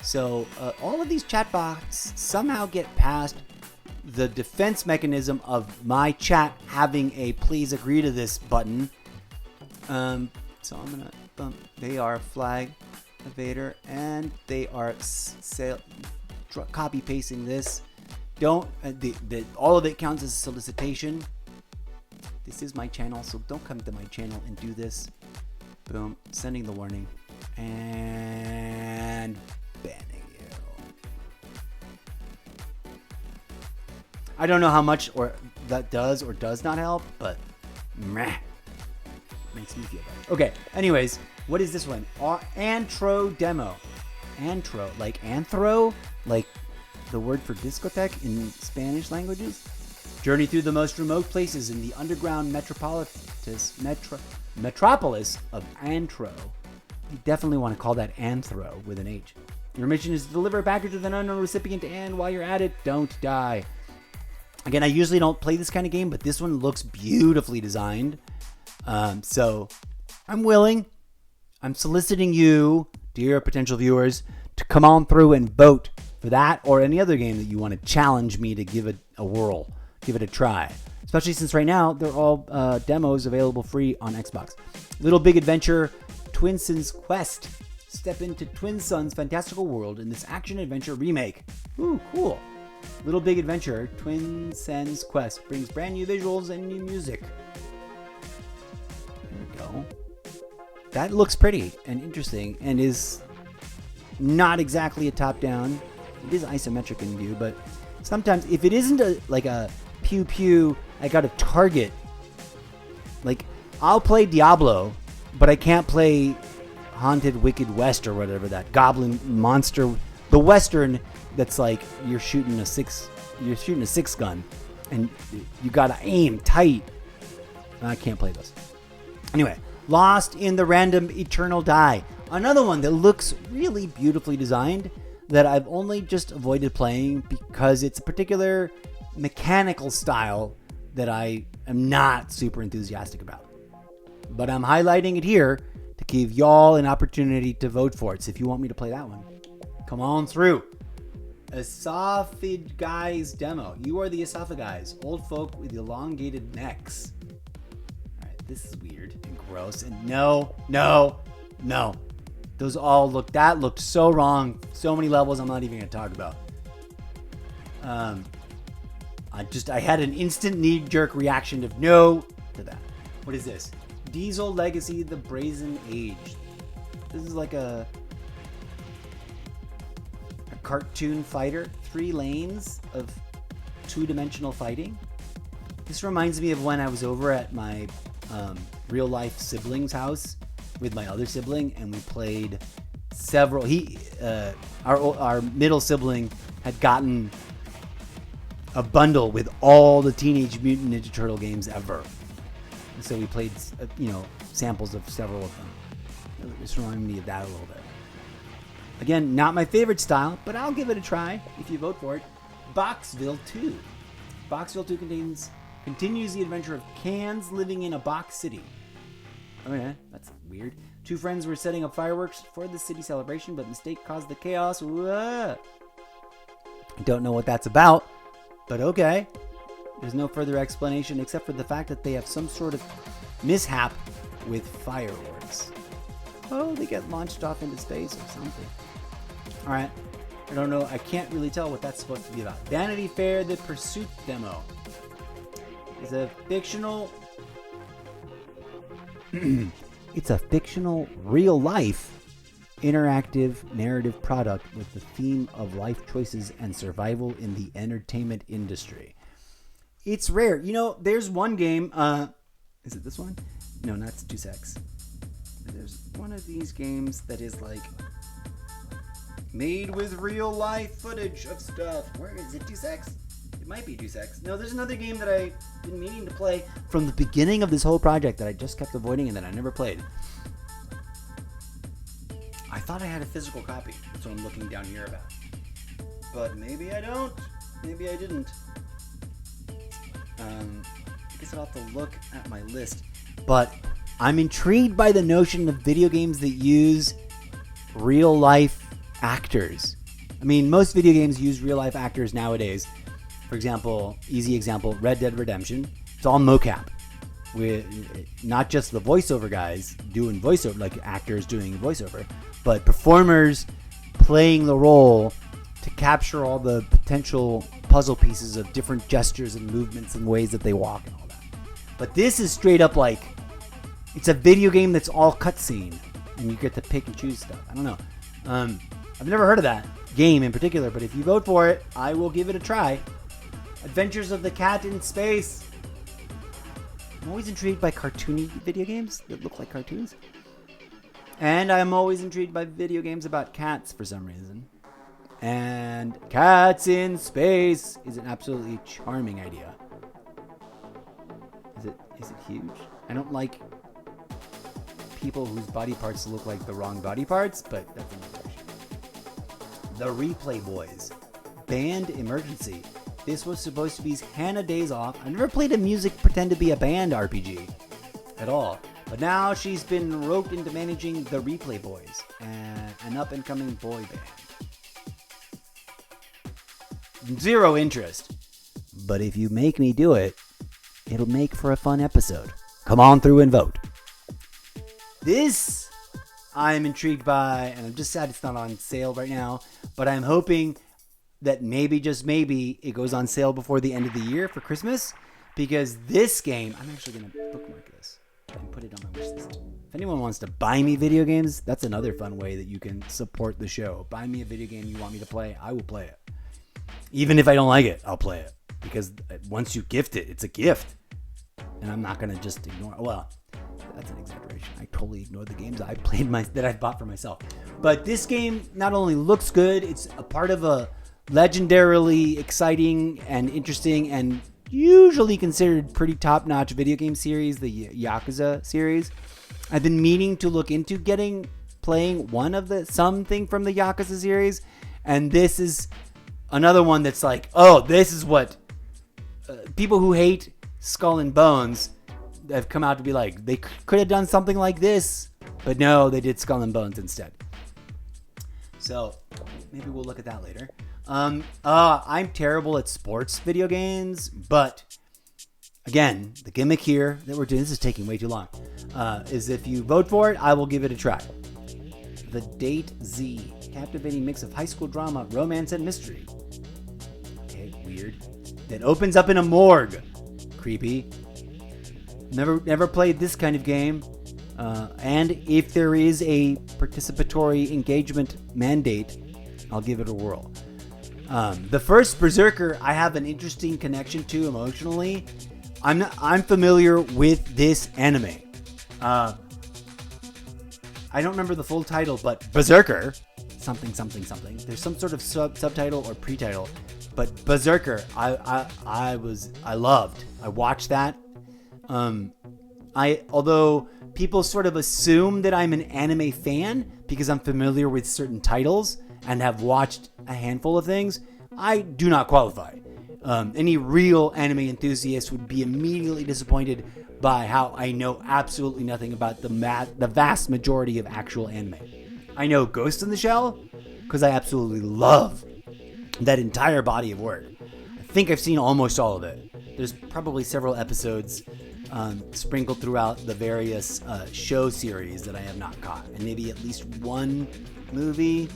So all of these chatbots somehow get past the defense mechanism of my chat having a please agree to this button. So I'm gonna they are flag evader and they are copy pasting this. Don't all of it counts as solicitation. This is my channel, so don't come to my channel and do this. Boom, sending the warning and banning you. I don't know how much or that does or does not help, but meh. makes me feel better. Okay, anyways, what is this one? Antro demo. Antro, like anthro? Like the word for discotheque in Spanish languages? Journey through the most remote places in the underground metropolis of Antro. You definitely want to call that Anthro with an H. Your mission is to deliver a package with an unknown recipient, and while you're at it, don't die. Again, I usually don't play this kind of game, but this one looks beautifully designed. So I'm willing. I'm soliciting you, dear potential viewers, to come on through and vote for that or any other game that you want to challenge me to give it a whirl, give it a try. Especially since right now they're all demos available free on Xbox. Little Big Adventure, Twin Sons Quest. Step into Twin Sons' fantastical world in this action-adventure remake. Ooh, cool. Little Big Adventure, Twin Sons Quest brings brand new visuals and new music. There we go. That looks pretty and interesting and is not exactly a top-down. It is isometric in view, but sometimes if it isn't like a pew-pew, I got a target. Like, I'll play Diablo, but I can't play Haunted Wicked West or whatever, that goblin monster, the western that's like you're shooting a six gun and you gotta aim tight. I can't play those. Anyway, Lost in the Random Eternal Die, another one that looks really beautifully designed that I've only just avoided playing because it's a particular mechanical style that I am not super enthusiastic about. But I'm highlighting it here to give y'all an opportunity to vote for it. So if you want me to play that one, come on through. Esophagize demo. You are the esophagize, old folk with elongated necks. All right, this is weird and gross. And no. Those all looked so wrong. So many levels I'm not even going to talk about. I had an instant knee-jerk reaction of no to that. What is this? Diesel Legacy, The Brazen Age. This is like a cartoon fighter. 3 lanes of 2-dimensional fighting. This reminds me of when I was over at my real-life sibling's house with my other sibling, and we played several. Our middle sibling had gotten a bundle with all the Teenage Mutant Ninja Turtle games ever. So we played, samples of several of them. This reminded me of that a little bit. Again, not my favorite style, but I'll give it a try if you vote for it. Boxville 2. Boxville 2 continues the adventure of Cans living in a box city. Oh yeah, that's weird. 2 friends were setting up fireworks for the city celebration, but mistake caused the chaos. Whoa. I don't know what that's about, but okay. There's no further explanation except for the fact that they have some sort of mishap with fireworks. Oh, they get launched off into space or something. Alright, I don't know. I can't really tell what that's supposed to be about. Vanity Fair, The Pursuit demo. It's a fictional... It's a fictional, real-life, interactive narrative product with the theme of life choices and survival in the entertainment industry. It's rare. There's one game. Is it this one? No, not 2 Secs. There's one of these games that is like made with real life footage of stuff. Where is it? 2 Secs? It might be 2 Secs. No, there's another game that I've been meaning to play from the beginning of this whole project that I just kept avoiding and that I never played. I thought I had a physical copy. That's what I'm looking down here about. But maybe I don't. Maybe I didn't. I guess I'll have to look at my list. But I'm intrigued by the notion of video games that use real life actors. I mean, most video games use real life actors nowadays. For example, easy example, Red Dead Redemption. It's all mocap. With not just the voiceover guys doing voiceover, like actors doing voiceover, but performers playing the role to capture all the potential puzzle pieces of different gestures and movements and ways that they walk and all that. But this is straight up like, it's a video game that's all cutscene, and you get to pick and choose stuff. I don't know. I've never heard of that game in particular, but if you vote for it, I will give it a try. Adventures of the Cat in Space. I'm always intrigued by cartoony video games that look like cartoons. And I'm always intrigued by video games about cats for some reason. And cats in space is an absolutely charming idea. Is it huge? I don't like people whose body parts look like the wrong body parts, but that's another issue. The Replay Boys. Band Emergency. This was supposed to be Hannah Days Off. I've never played a music pretend to be a band RPG at all. But now she's been roped into managing the Replay Boys, an up-and-coming boy band. Zero interest. But if you make me do it, it'll make for a fun episode. Come on through and vote. This I'm intrigued by, and I'm just sad it's not on sale right now, but I'm hoping that maybe, just maybe, it goes on sale before the end of the year for Christmas, because this game, I'm actually going to bookmark this and put it on my wish list. If anyone wants to buy me video games, that's another fun way that you can support the show. Buy me a video game you want me to play, I will play it. Even if I don't like it, I'll play it. Because once you gift it, it's a gift. And I'm not going to just ignore it. Well, that's an exaggeration. I totally ignored the games I played that I bought for myself. But this game not only looks good, it's a part of a legendarily exciting and interesting and usually considered pretty top-notch video game series, the Yakuza series. I've been meaning to look into playing something from the Yakuza series, and this is another one that's like, oh, this is what people who hate Skull and Bones have come out to be like. They could have done something like this, but no, they did Skull and Bones instead. So maybe we'll look at that later. I'm terrible at sports video games, but again, the gimmick here that we're doing, this is taking way too long, is if you vote for it, I will give it a try. The Date Z, captivating mix of high school drama, romance, and mystery. Okay, weird. That opens up in a morgue. Creepy. Never played this kind of game. And if there is a participatory engagement mandate, I'll give it a whirl. The first Berserker I have an interesting connection to emotionally. I'm familiar with this anime. I don't remember the full title, but Berserker, something. There's some sort of subtitle or pre-title, but Berserker, I loved. I watched that. Although people sort of assume that I'm an anime fan because I'm familiar with certain titles and have watched a handful of things, I do not qualify. Any real anime enthusiast would be immediately disappointed by how I know absolutely nothing about the vast majority of actual anime. I know Ghost in the Shell because I absolutely love that entire body of work. I think I've seen almost all of it. There's probably several episodes sprinkled throughout the various show series that I have not caught, and maybe at least one movie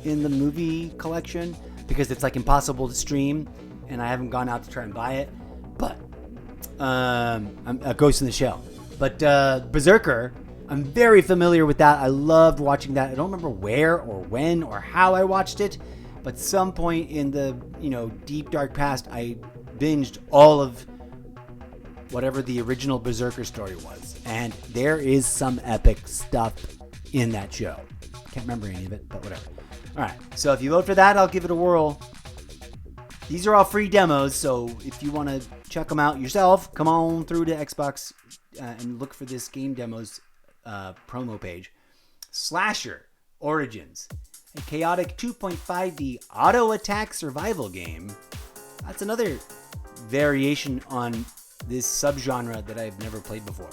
in the movie collection because it's like impossible to stream and I haven't gone out to try and buy it. But I'm a Ghost in the Shell. But Berserker, I'm very familiar with that. I loved watching that. I don't remember where or when or how I watched it, but some point in the deep dark past, I binged all of whatever the original Berserker story was, and there is some epic stuff in that show. Can't remember any of it, but whatever. All right, so if you vote for that, I'll give it a whirl. These are all free demos, so if you want to check them out yourself, come on through to Xbox and look for this game demos promo page. Slasher Origins, a chaotic 2.5D auto attack survival game. That's another variation on this subgenre that I've never played before.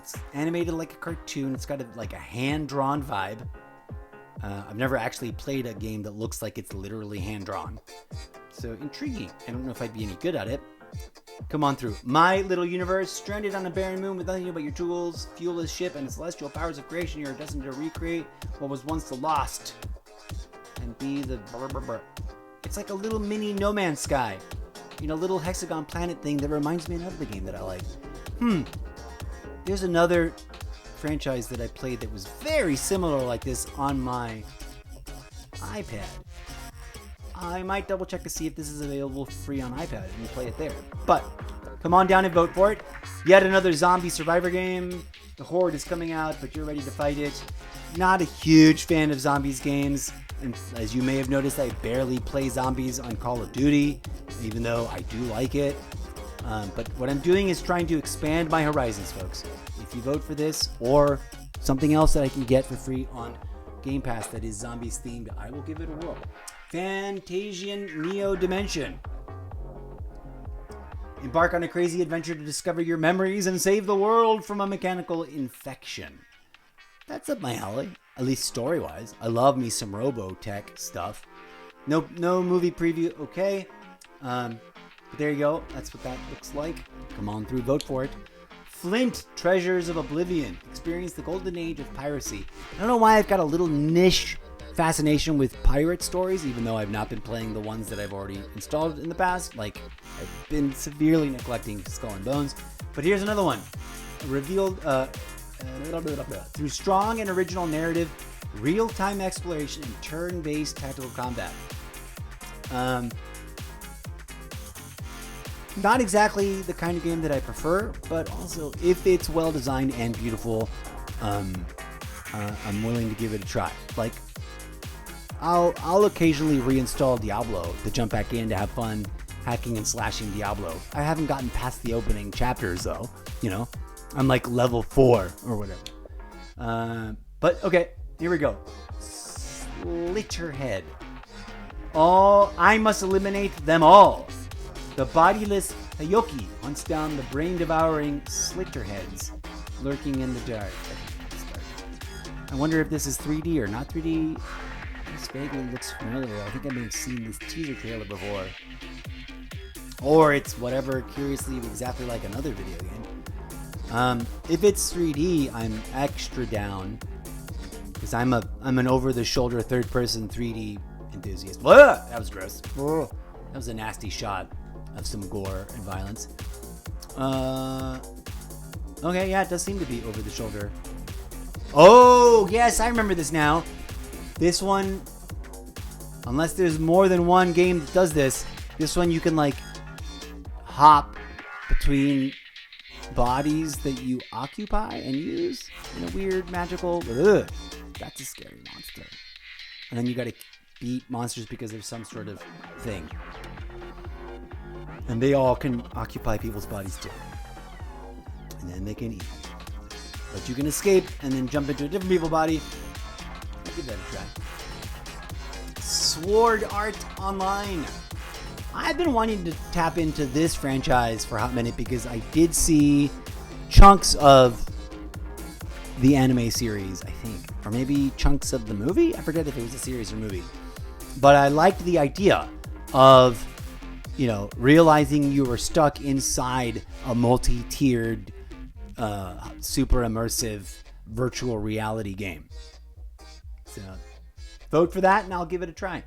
It's animated like a cartoon. It's got a hand-drawn vibe. I've never actually played a game that looks like it's literally hand-drawn. So intriguing. I don't know if I'd be any good at it. Come on through. My little universe, stranded on a barren moon with nothing but your tools, fuelless ship, and celestial powers of creation. You're destined to recreate what was once the lost and be the... It's like a little mini No Man's Sky. Little hexagon planet thing that reminds me of another game that I like. There's another franchise that I played that was very similar like this on my iPad. I might double check to see if this is available free on iPad and play it there. But Come on down and vote for it. Yet another zombie survivor game. The Horde is coming out, but you're ready to fight it. Not a huge fan of zombies games. And as you may have noticed, I barely play zombies on Call of Duty, even though I do like it. But what I'm doing is trying to expand my horizons, folks. If you vote for this or something else that I can get for free on Game Pass that is zombies themed, I will give it a whirl. Fantasian Neo Dimension. Embark on a crazy adventure to discover your memories and save the world from a mechanical infection. That's up my alley, at least story-wise. I love me some Robotech stuff. No movie preview, okay. But there you go. That's what that looks like. Come on through, vote for it. Flint, Treasures of Oblivion. Experience the golden age of piracy. I don't know why I've got a little niche fascination with pirate stories, even though I've not been playing the ones that I've already installed in the past. Like, I've been severely neglecting Skull and Bones. But here's another one. Revealed through strong and original narrative, real-time exploration, and turn-based tactical combat. Not exactly the kind of game that I prefer, but also if it's well designed and beautiful, I'm willing to give it a try. Like, I'll occasionally reinstall Diablo to jump back in to have fun hacking and slashing Diablo. I haven't gotten past the opening chapters though, you know. I'm like level 4 or whatever. But okay, here we go. Slitterhead. I must eliminate them all. The bodiless Hayoki hunts down the brain-devouring Slitterheads lurking in the dark. I wonder if this is 3D or not 3D. This vaguely looks familiar. I think I may have seen this teaser trailer before. Or it's whatever, curiously exactly like another video game. If it's 3D, I'm extra down because I'm an over-the-shoulder third-person 3D enthusiast. Whoa, that was gross. Whoa, that was a nasty shot of some gore and violence. Okay, yeah, it does seem to be over the shoulder. Oh, yes, I remember this now. This one, unless there's more than one game that does this, this one you can like hop between bodies that you occupy and use in a weird magical. That's a scary monster. And then you gotta beat monsters because there's some sort of thing. And they all can occupy people's bodies too. And then they can eat. But you can escape and then jump into a different people's body. I'll give that a try. Sword Art Online. I've been wanting to tap into this franchise for a hot minute because I did see chunks of the anime series, I think. Or maybe chunks of the movie? I forget if it was a series or movie. But I liked the idea of, you know, realizing you were stuck inside a multi-tiered, super immersive virtual reality game. So, vote for that and I'll give it a try.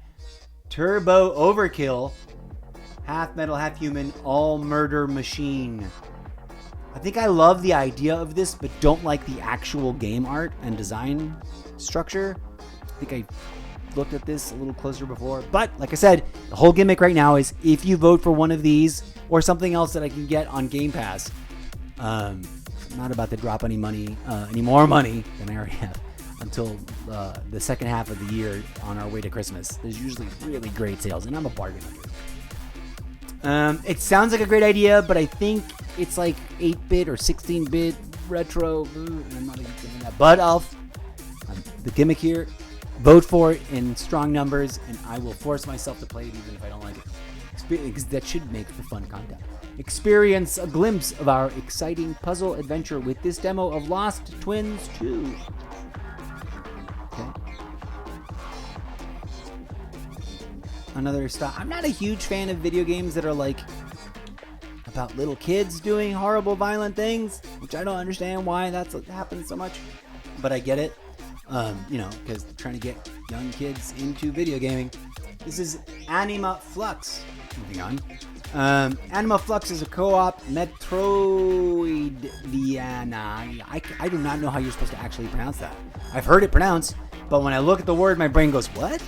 Turbo Overkill. Half metal, half human, all murder machine. I think I love the idea of this, but don't like the actual game art and design structure. I think I looked at this a little closer before. But, like I said, the whole gimmick right now is if you vote for one of these or something else that I can get on Game Pass, I'm not about to drop any more money than I already have until the second half of the year on our way to Christmas. There's usually really great sales, and I'm a bargain hunter. It sounds like a great idea, but I think it's like 8-bit or 16-bit retro. I'm not even doing that. But the gimmick here, vote for it in strong numbers, and I will force myself to play it even if I don't like it. Because that should make for fun content. Experience a glimpse of our exciting puzzle adventure with this demo of Lost Twins 2. Okay. Another style. I'm not a huge fan of video games that are like about little kids doing horrible, violent things, which I don't understand why that's what happens so much, but I get it. You know, because they're trying to get young kids into video gaming. This is Anima Flux. Moving on. Anima Flux is a co-op Metroidvania. I do not know how you're supposed to actually pronounce that. I've heard it pronounced, but when I look at the word, my brain goes, what?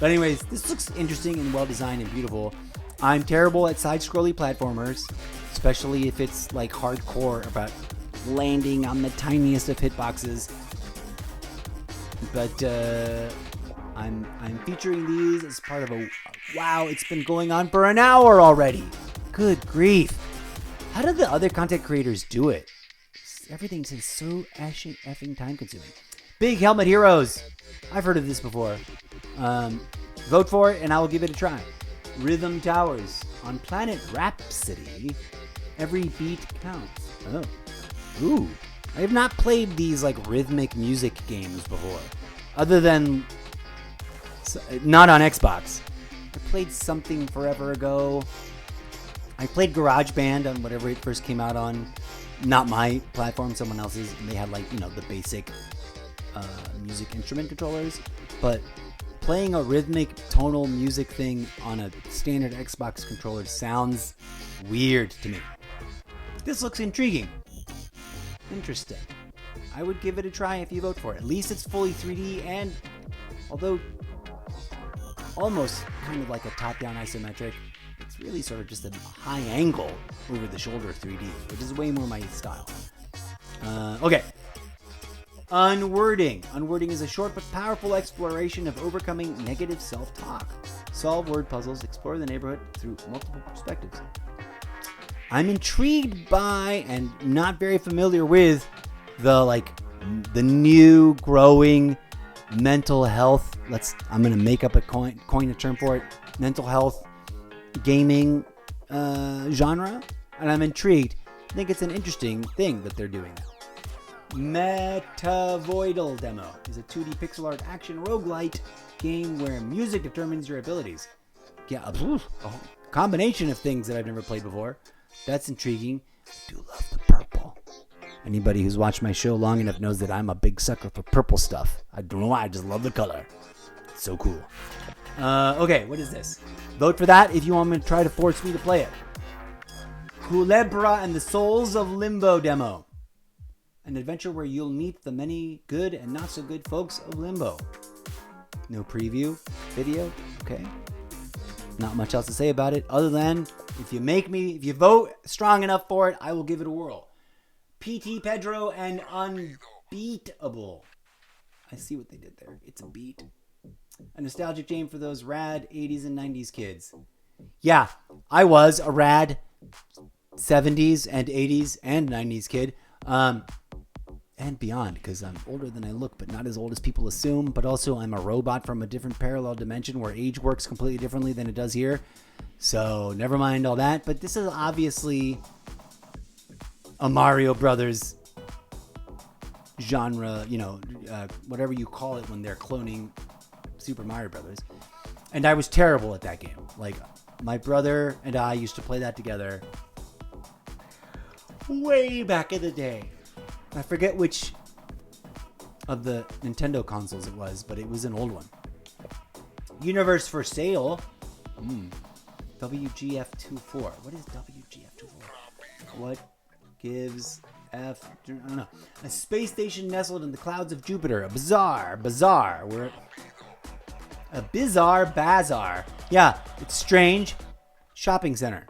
But anyways, this looks interesting and well designed and beautiful. I'm terrible at side-scrolly platformers, especially if it's like hardcore about landing on the tiniest of hitboxes. But I'm featuring these as part of a... Wow, it's been going on for an hour already. Good grief. How do the other content creators do it? Everything seems so effing time-consuming. Big Helmet Heroes. I've heard of this before. Vote for it, and I will give it a try. Rhythm Towers. On Planet Rhapsody, every beat counts. Oh. Ooh. I have not played these like rhythmic music games before. Other than... Not on Xbox. I played something forever ago. I played GarageBand on whatever it first came out on. Not my platform, someone else's. And they had like, you know, the basic music instrument controllers. But playing a rhythmic tonal music thing on a standard Xbox controller sounds weird to me. This looks intriguing. Interesting. I would give it a try if you vote for it. At least it's fully 3D and, although almost kind of like a top-down isometric, it's really sort of just a high angle over the shoulder 3D, which is way more my style. Okay. Unwording. Unwording is a short but powerful exploration of overcoming negative self-talk. Solve word puzzles, explore the neighborhood through multiple perspectives. I'm intrigued by and not very familiar with the new growing mental health. I'm gonna make up a coin a term for it. Mental health gaming genre, and I'm intrigued. I think it's an interesting thing that they're doing. Metavoidal Demo is a 2D pixel art action roguelite game where music determines your abilities. Yeah, a combination of things that I've never played before. That's intriguing. I do love the purple. Anybody who's watched my show long enough knows that I'm a big sucker for purple stuff. I don't know why, I just love the color. It's so cool. Okay, what is this? Vote for that if you want me to try to force me to play it. Culebra and the Souls of Limbo Demo. An adventure where you'll meet the many good and not so good folks of Limbo. No preview video, okay. Not much else to say about it other than if you vote strong enough for it, I will give it a whirl. PT Pedro and Unbeatable. I see what they did there. It's a beat. A nostalgic game for those rad 80s and 90s kids. Yeah, I was a rad 70s and 80s and 90s kid. And beyond, because I'm older than I look, but not as old as people assume. But also, I'm a robot from a different parallel dimension where age works completely differently than it does here. So, never mind all that. But this is obviously a Mario Brothers genre, whatever you call it when they're cloning Super Mario Brothers. And I was terrible at that game. Like, my brother and I used to play that together way back in the day. I forget which of the Nintendo consoles it was, but it was an old one. Universe for Sale. WGF24. What is WGF24? What gives F? I don't know. A space station nestled in the clouds of Jupiter. A bizarre. A bizarre bazaar. Yeah, it's strange. Shopping center.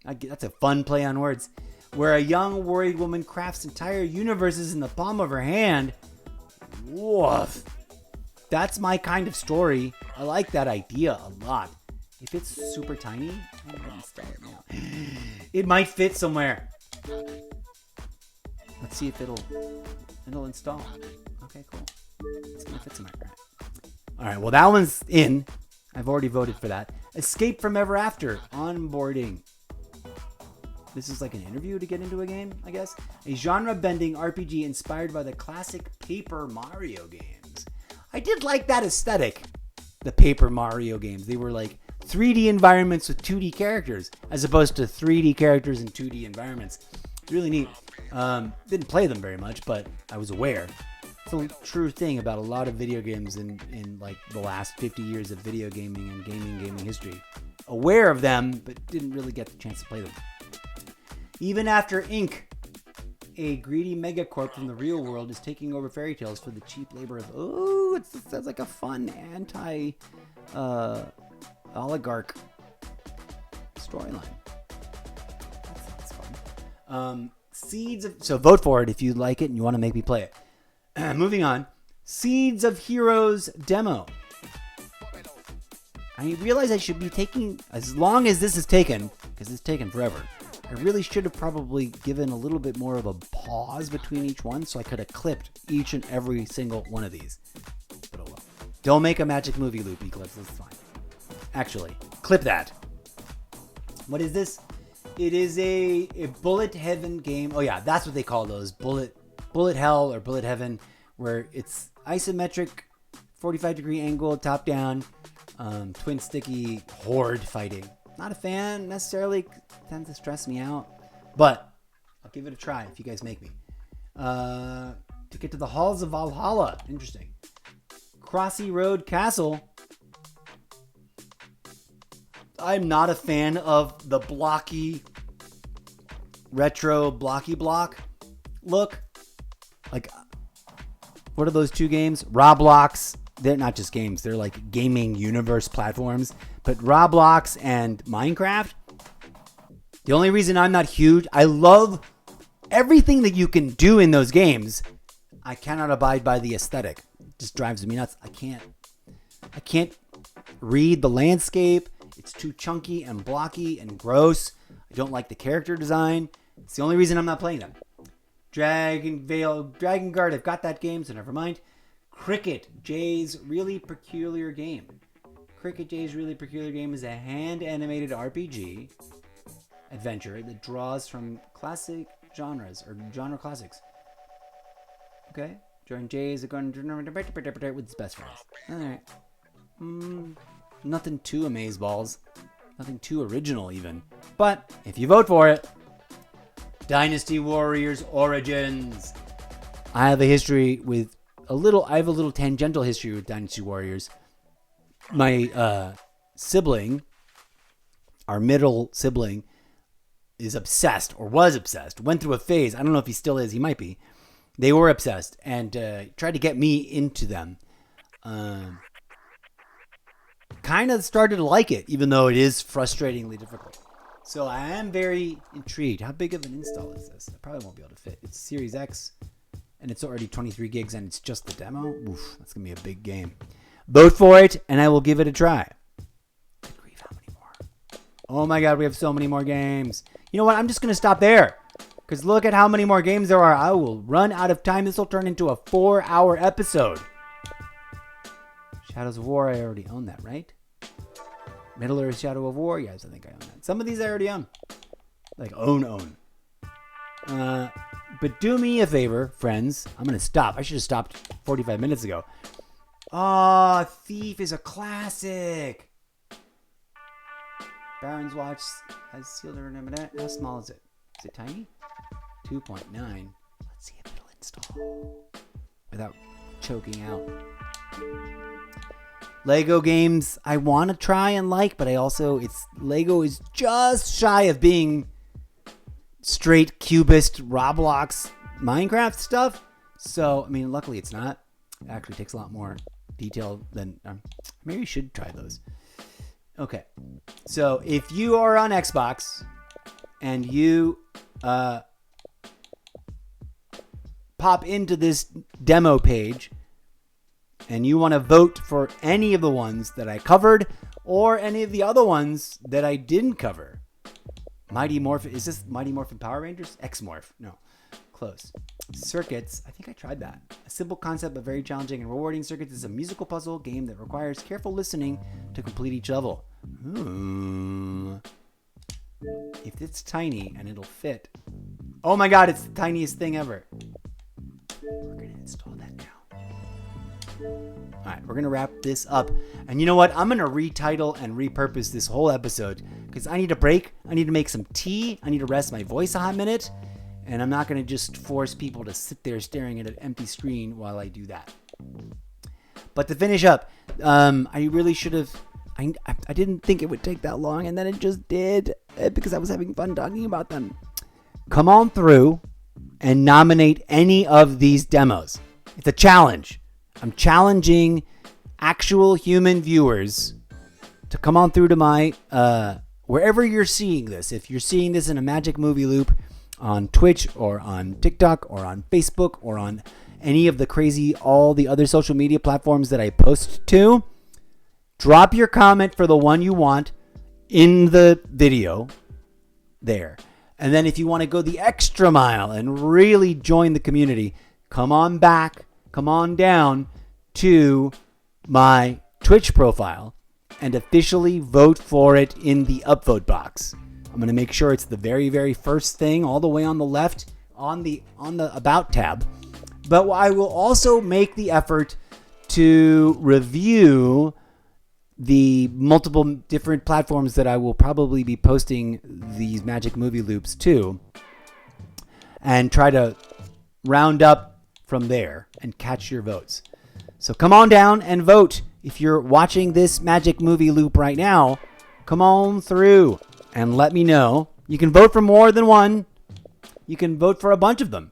That's a fun play on words. Where a young, worried woman crafts entire universes in the palm of her hand. Woof. That's my kind of story. I like that idea a lot. If it's super tiny, I'm going to install it now. It might fit somewhere. Let's see if it'll install. Okay, cool. It's going to fit somewhere. All right, well, that one's in. I've already voted for that. Escape from Ever After. Onboarding. This is like an interview to get into a game, I guess. A genre-bending RPG inspired by the classic Paper Mario games. I did like that aesthetic, the Paper Mario games. They were like 3D environments with 2D characters, as opposed to 3D characters in 2D environments. Really neat. Didn't play them very much, but I was aware. It's a true thing about a lot of video games in like the last 50 years of video gaming and gaming history. Aware of them, but didn't really get the chance to play them. Even After Inc., a greedy megacorp from the real world is taking over fairy tales for the cheap labor of... Oh, it sounds like a fun anti-oligarch storyline. That's fun. So vote for it if you like it and you want to make me play it. Moving on. Seeds of Heroes demo. I realize I should be taking, as long as this is taken, because it's taken forever, I really should have probably given a little bit more of a pause between each one so I could have clipped each and every single one of these. But oh well. Don't make a magic movie loop, Eclipse. That's fine. Actually, clip that. What is this? It is a bullet heaven game. Oh yeah, that's what they call those. Bullet hell or bullet heaven, where it's isometric, 45-degree angle, top down, twin sticky horde fighting. Not a fan necessarily. Tends to stress me out, but I'll give it a try if you guys make me. To get to the halls of Valhalla. Interesting. Crossy Road Castle. I'm not a fan of the blocky, retro blocky block look. Like, what are those two games? Roblox. They're not just games. They're like gaming universe platforms. But Roblox and Minecraft, the only reason I'm not huge, I love everything that you can do in those games. I cannot abide by the aesthetic. It just drives me nuts. I can't read the landscape. It's too chunky and blocky and gross. I don't like the character design. It's the only reason I'm not playing them. Dragon Guard, I've got that game, so never mind. Cricket Jay's Really Peculiar Game. Cricket Jay's Really Peculiar Game is a hand-animated RPG adventure that draws from classic genres or genre classics. Okay. Join Jay's going with his best friends. Alright. Nothing too amazeballs. Nothing too original even. But if you vote for it, Dynasty Warriors Origins. I have a little tangential history with Dynasty Warriors. My sibling, our middle sibling, is obsessed, or was obsessed. Went through a phase. I don't know if he still is. He might be. They were obsessed and tried to get me into them. Kind of started to like it, even though it is frustratingly difficult. So I am very intrigued. How big of an install is this? I probably won't be able to fit. It's Series X, and it's already 23 gigs, and it's just the demo. Oof, that's going to be a big game. Vote for it, and I will give it a try. Good grief, how many more? Oh my god, we have so many more games. You know what? I'm just going to stop there, because look at how many more games there are. I will run out of time. This will turn into a 4-hour episode. Shadows of War, I already own that, right? Middle-earth Shadow of War, yes, I think I own that. Some of these I already own. Like, own. But do me a favor, friends. I'm going to stop. I should have stopped 45 minutes ago. Oh, Thief is a classic. Baron's Watch has sealed a remnant. How small is it? Is it tiny? 2.9. Let's see if it'll install without choking out. Lego games I want to try and like, but Lego is just shy of being straight cubist Roblox Minecraft stuff. So, I mean, luckily it's not. It actually takes a lot more detail than maybe you should try those. Okay. So, if you are on Xbox and you pop into this demo page and you want to vote for any of the ones that I covered or any of the other ones that I didn't cover. Mighty Morphin. Is this Mighty Morphin Power Rangers? X-Morph. No. Close. Circuits. I think I tried that. A simple concept but very challenging and rewarding. Circuits is a musical puzzle game that requires careful listening to complete each level. If it's tiny and it'll fit. Oh my god, it's the tiniest thing ever. We're going to install that now. Alright, we're going to wrap this up. And you know what? I'm going to retitle and repurpose this whole episode because I need a break. I need to make some tea. I need to rest my voice a hot minute. And I'm not going to just force people to sit there staring at an empty screen while I do that. But to finish up, I really should have... I didn't think it would take that long, and then it just did because I was having fun talking about them. Come on through and nominate any of these demos. It's a challenge. I'm challenging actual human viewers to come on through to my wherever you're seeing this, if you're seeing this in a Magic Movie Loop on Twitch or on TikTok or on Facebook or on any of all the other social media platforms that I post to, drop your comment for the one you want in the video there. And then if you want to go the extra mile and really join the community, come on down to my Twitch profile and officially vote for it in the upvote box. I'm going to make sure it's the very, very first thing all the way on the left on the About tab. But I will also make the effort to review the multiple different platforms that I will probably be posting these Magic Movie Loops to, and try to round up from there and catch your votes. So come on down and vote. If you're watching this Magic Movie Loop right now, come on through and let me know. You can vote for more than one. You can vote for a bunch of them.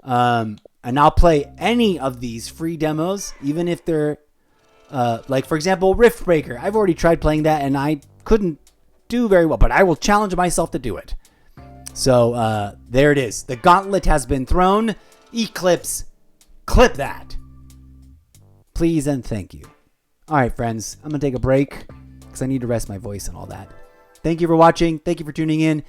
And I'll play any of these free demos, even if they're like, for example, Rift Breaker. I've already tried playing that and I couldn't do very well, but I will challenge myself to do it. So there it is. The gauntlet has been thrown. Eclipse, clip that. Please and thank you. All right, friends, I'm going to take a break because I need to rest my voice and all that. Thank you for watching. Thank you for tuning in.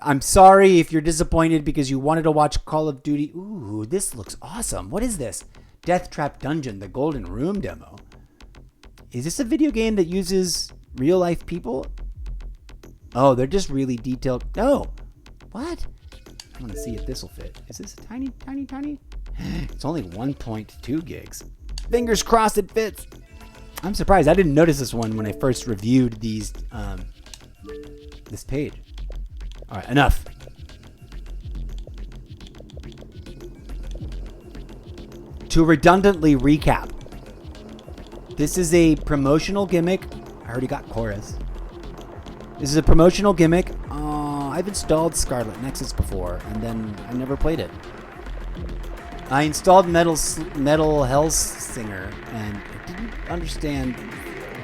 I'm sorry if you're disappointed because you wanted to watch Call of Duty. Ooh, this looks awesome. What is this? Death Trap Dungeon, the Golden Room demo. Is this a video game that uses real life people? Oh, they're just really detailed. No. What? I want to see if this will fit. Is this a tiny? It's only 1.2 gigs. Fingers crossed it fits. I'm surprised. I didn't notice this one when I first reviewed these, this page. All right, enough. To redundantly recap, this is a promotional gimmick. I already got chorus. This is a promotional gimmick. I've installed Scarlet Nexus before, and then I never played it. I installed Metal Hellsinger, and I didn't understand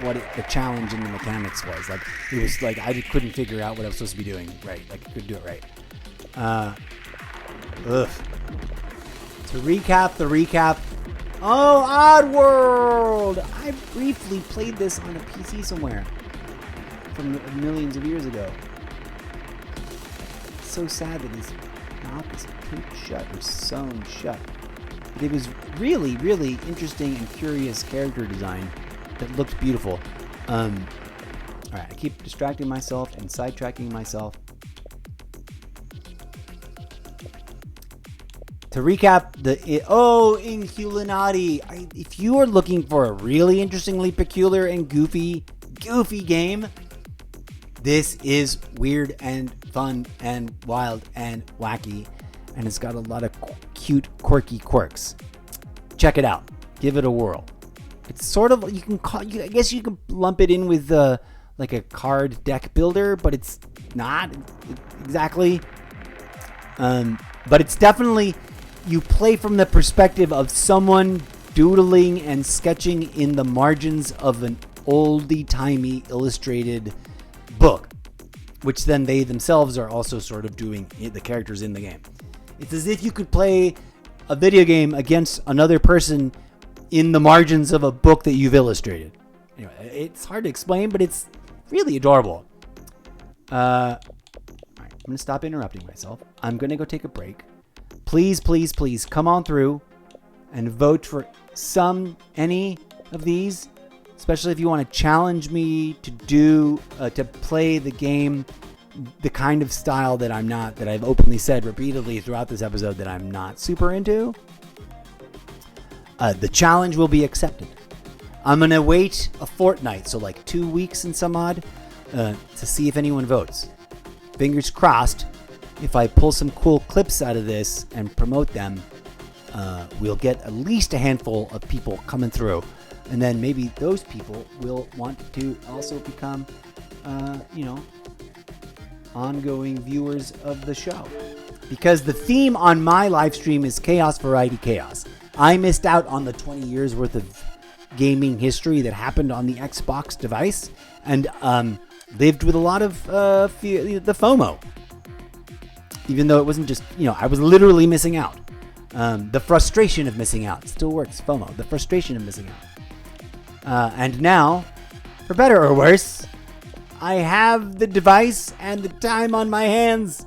what the challenge in the mechanics was. Like, it was like I couldn't figure out what I was supposed to be doing right. Like, I couldn't do it right. To recap the recap. Oh, Oddworld! I briefly played this on a PC somewhere from millions of years ago. It's so sad that his mouth is taped shut or sewn shut. But it was really, really interesting and curious character design that looked beautiful. Alright, I keep distracting myself and sidetracking myself. To recap, Inhulinati. If you are looking for a really interestingly peculiar and goofy game, this is weird and fun and wild and wacky, and it's got a lot of cute, quirky quirks. Check it out. Give it a whirl. It's sort of, I guess you can lump it in with like a card deck builder, but it's not exactly. But it's definitely, you play from the perspective of someone doodling and sketching in the margins of an oldie-timey illustrated book, which then they themselves are also sort of doing the characters in the game. It's as if you could play a video game against another person in the margins of a book that you've illustrated. Anyway, it's hard to explain, but it's really adorable. All right, I'm going to stop interrupting myself. I'm going to go take a break. Please, please, please come on through and vote for any of these, especially if you want to challenge me to play the game the kind of style that I've openly said repeatedly throughout this episode that I'm not super into. The challenge will be accepted. I'm going to wait a fortnight, so like 2 weeks and some odd, to see if anyone votes. Fingers crossed, if I pull some cool clips out of this and promote them, we'll get at least a handful of people coming through. And then maybe those people will want to also become, ongoing viewers of the show. Because the theme on my live stream is Chaos, Variety, Chaos. I missed out on the 20 years worth of gaming history that happened on the Xbox device. And lived with a lot of the FOMO. Even though it wasn't just, I was literally missing out. The frustration of missing out still works. FOMO, the frustration of missing out. And now, for better or worse, I have the device and the time on my hands.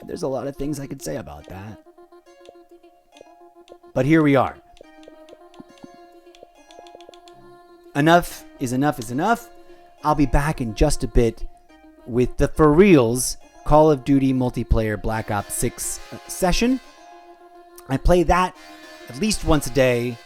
There's a lot of things I could say about that. But here we are. Enough is enough is enough. I'll be back in just a bit with the for reals Call of Duty multiplayer Black Ops 6 session. I play that at least once a day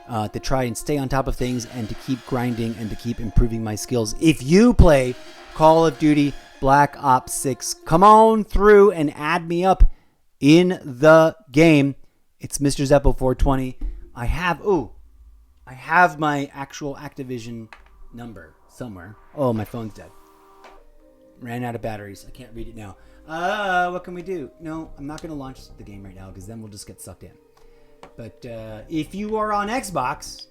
to try and stay on top of things and to keep grinding and to keep improving my skills. If you play Call of Duty Black Ops 6, come on through and add me up in the game. It's Mr. Zeppo 420. I have my actual Activision number somewhere. Oh, my phone's dead. Ran out of batteries. I can't read it now. What can we do? No, I'm not going to launch the game right now because then we'll just get sucked in. But if you are on Xbox...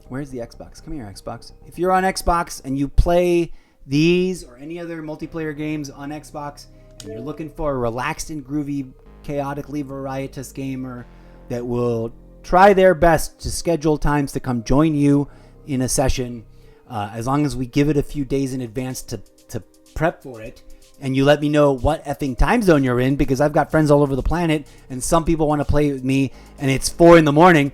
Where's the Xbox? Come here, Xbox. If you're on Xbox and you play these or any other multiplayer games on Xbox and you're looking for a relaxed and groovy, chaotically varietous gamer that will try their best to schedule times to come join you in a session, as long as we give it a few days in advance to prep for it, and you let me know what effing time zone you're in, because I've got friends all over the planet, and some people want to play with me, and it's 4 a.m.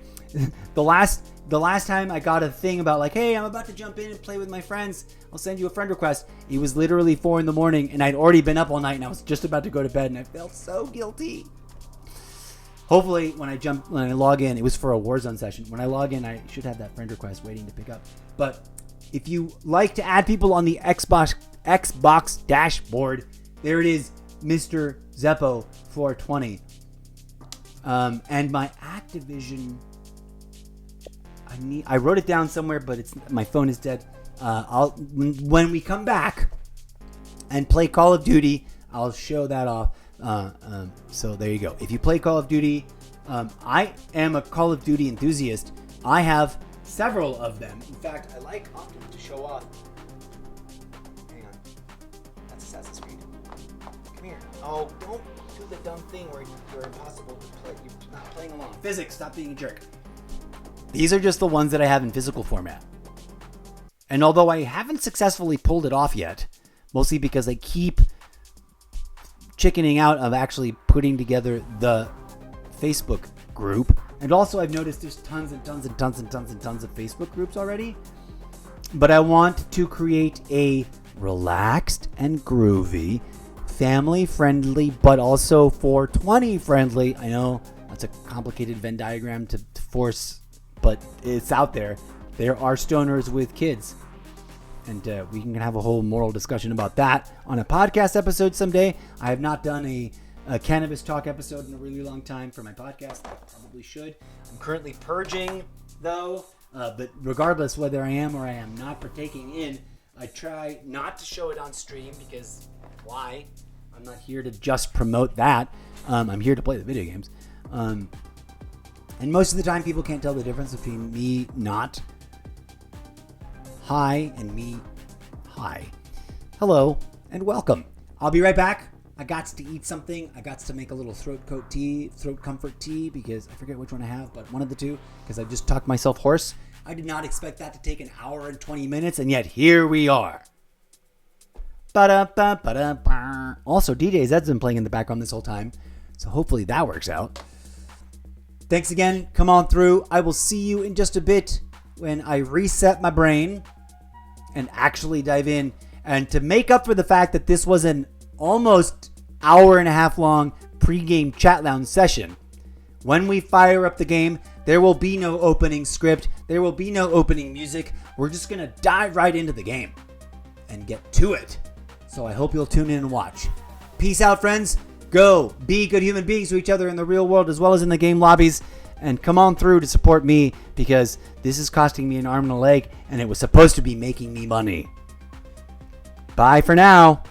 The last time I got a thing about like, hey, I'm about to jump in and play with my friends, I'll send you a friend request. It was literally 4 a.m, and I'd already been up all night, and I was just about to go to bed, and I felt so guilty. Hopefully, when I log in, it was for a Warzone session. When I log in, I should have that friend request waiting to pick up. But if you like to add people on the Xbox dashboard, there it is, Mr. Zeppo 420. And my Activision, I wrote it down somewhere, but my phone is dead. When we come back and play Call of Duty, I'll show that off. So there you go. If you play Call of Duty, I am a Call of Duty enthusiast. I have several of them. In fact, I like often to show off. Hang on. That's Assassin's Creed. Come here. Oh, don't do the dumb thing where you're impossible to play. You're not playing along. Physics, stop being a jerk. These are just the ones that I have in physical format. And although I haven't successfully pulled it off yet, mostly because I keep chickening out of actually putting together the Facebook group. And also I've noticed there's tons and tons and tons and tons and tons of Facebook groups already. But I want to create a relaxed and groovy, family-friendly, but also 420 friendly. I know that's a complicated Venn diagram to force, but it's out there. There are stoners with kids. And we can have a whole moral discussion about that on a podcast episode someday. I have not done a cannabis talk episode in a really long time for my podcast. I probably should. I'm currently purging, though. But regardless whether I am or I am not partaking in, I try not to show it on stream because why? I'm not here to just promote that. I'm here to play the video games. And most of the time people can't tell the difference between me not high and me high. Hello and welcome. I'll be right back. I got to eat something. I got to make a little throat comfort tea, because I forget which one I have, but one of the two, because I just talked myself hoarse. I did not expect that to take an hour and 20 minutes, and yet here we are. Also, DJ Zed's been playing in the background this whole time, so hopefully that works out. Thanks again. Come on through. I will see you in just a bit when I reset my brain and actually dive in. And to make up for the fact that this was an almost hour and a half long pre-game chat lounge session, when we fire up the game, there will be no opening script. There will be no opening music. We're just going to dive right into the game and get to it. So I hope you'll tune in and watch. Peace out, friends. Go be good human beings to each other in the real world as well as in the game lobbies. And come on through to support me, because this is costing me an arm and a leg, and it was supposed to be making me money. Bye for now.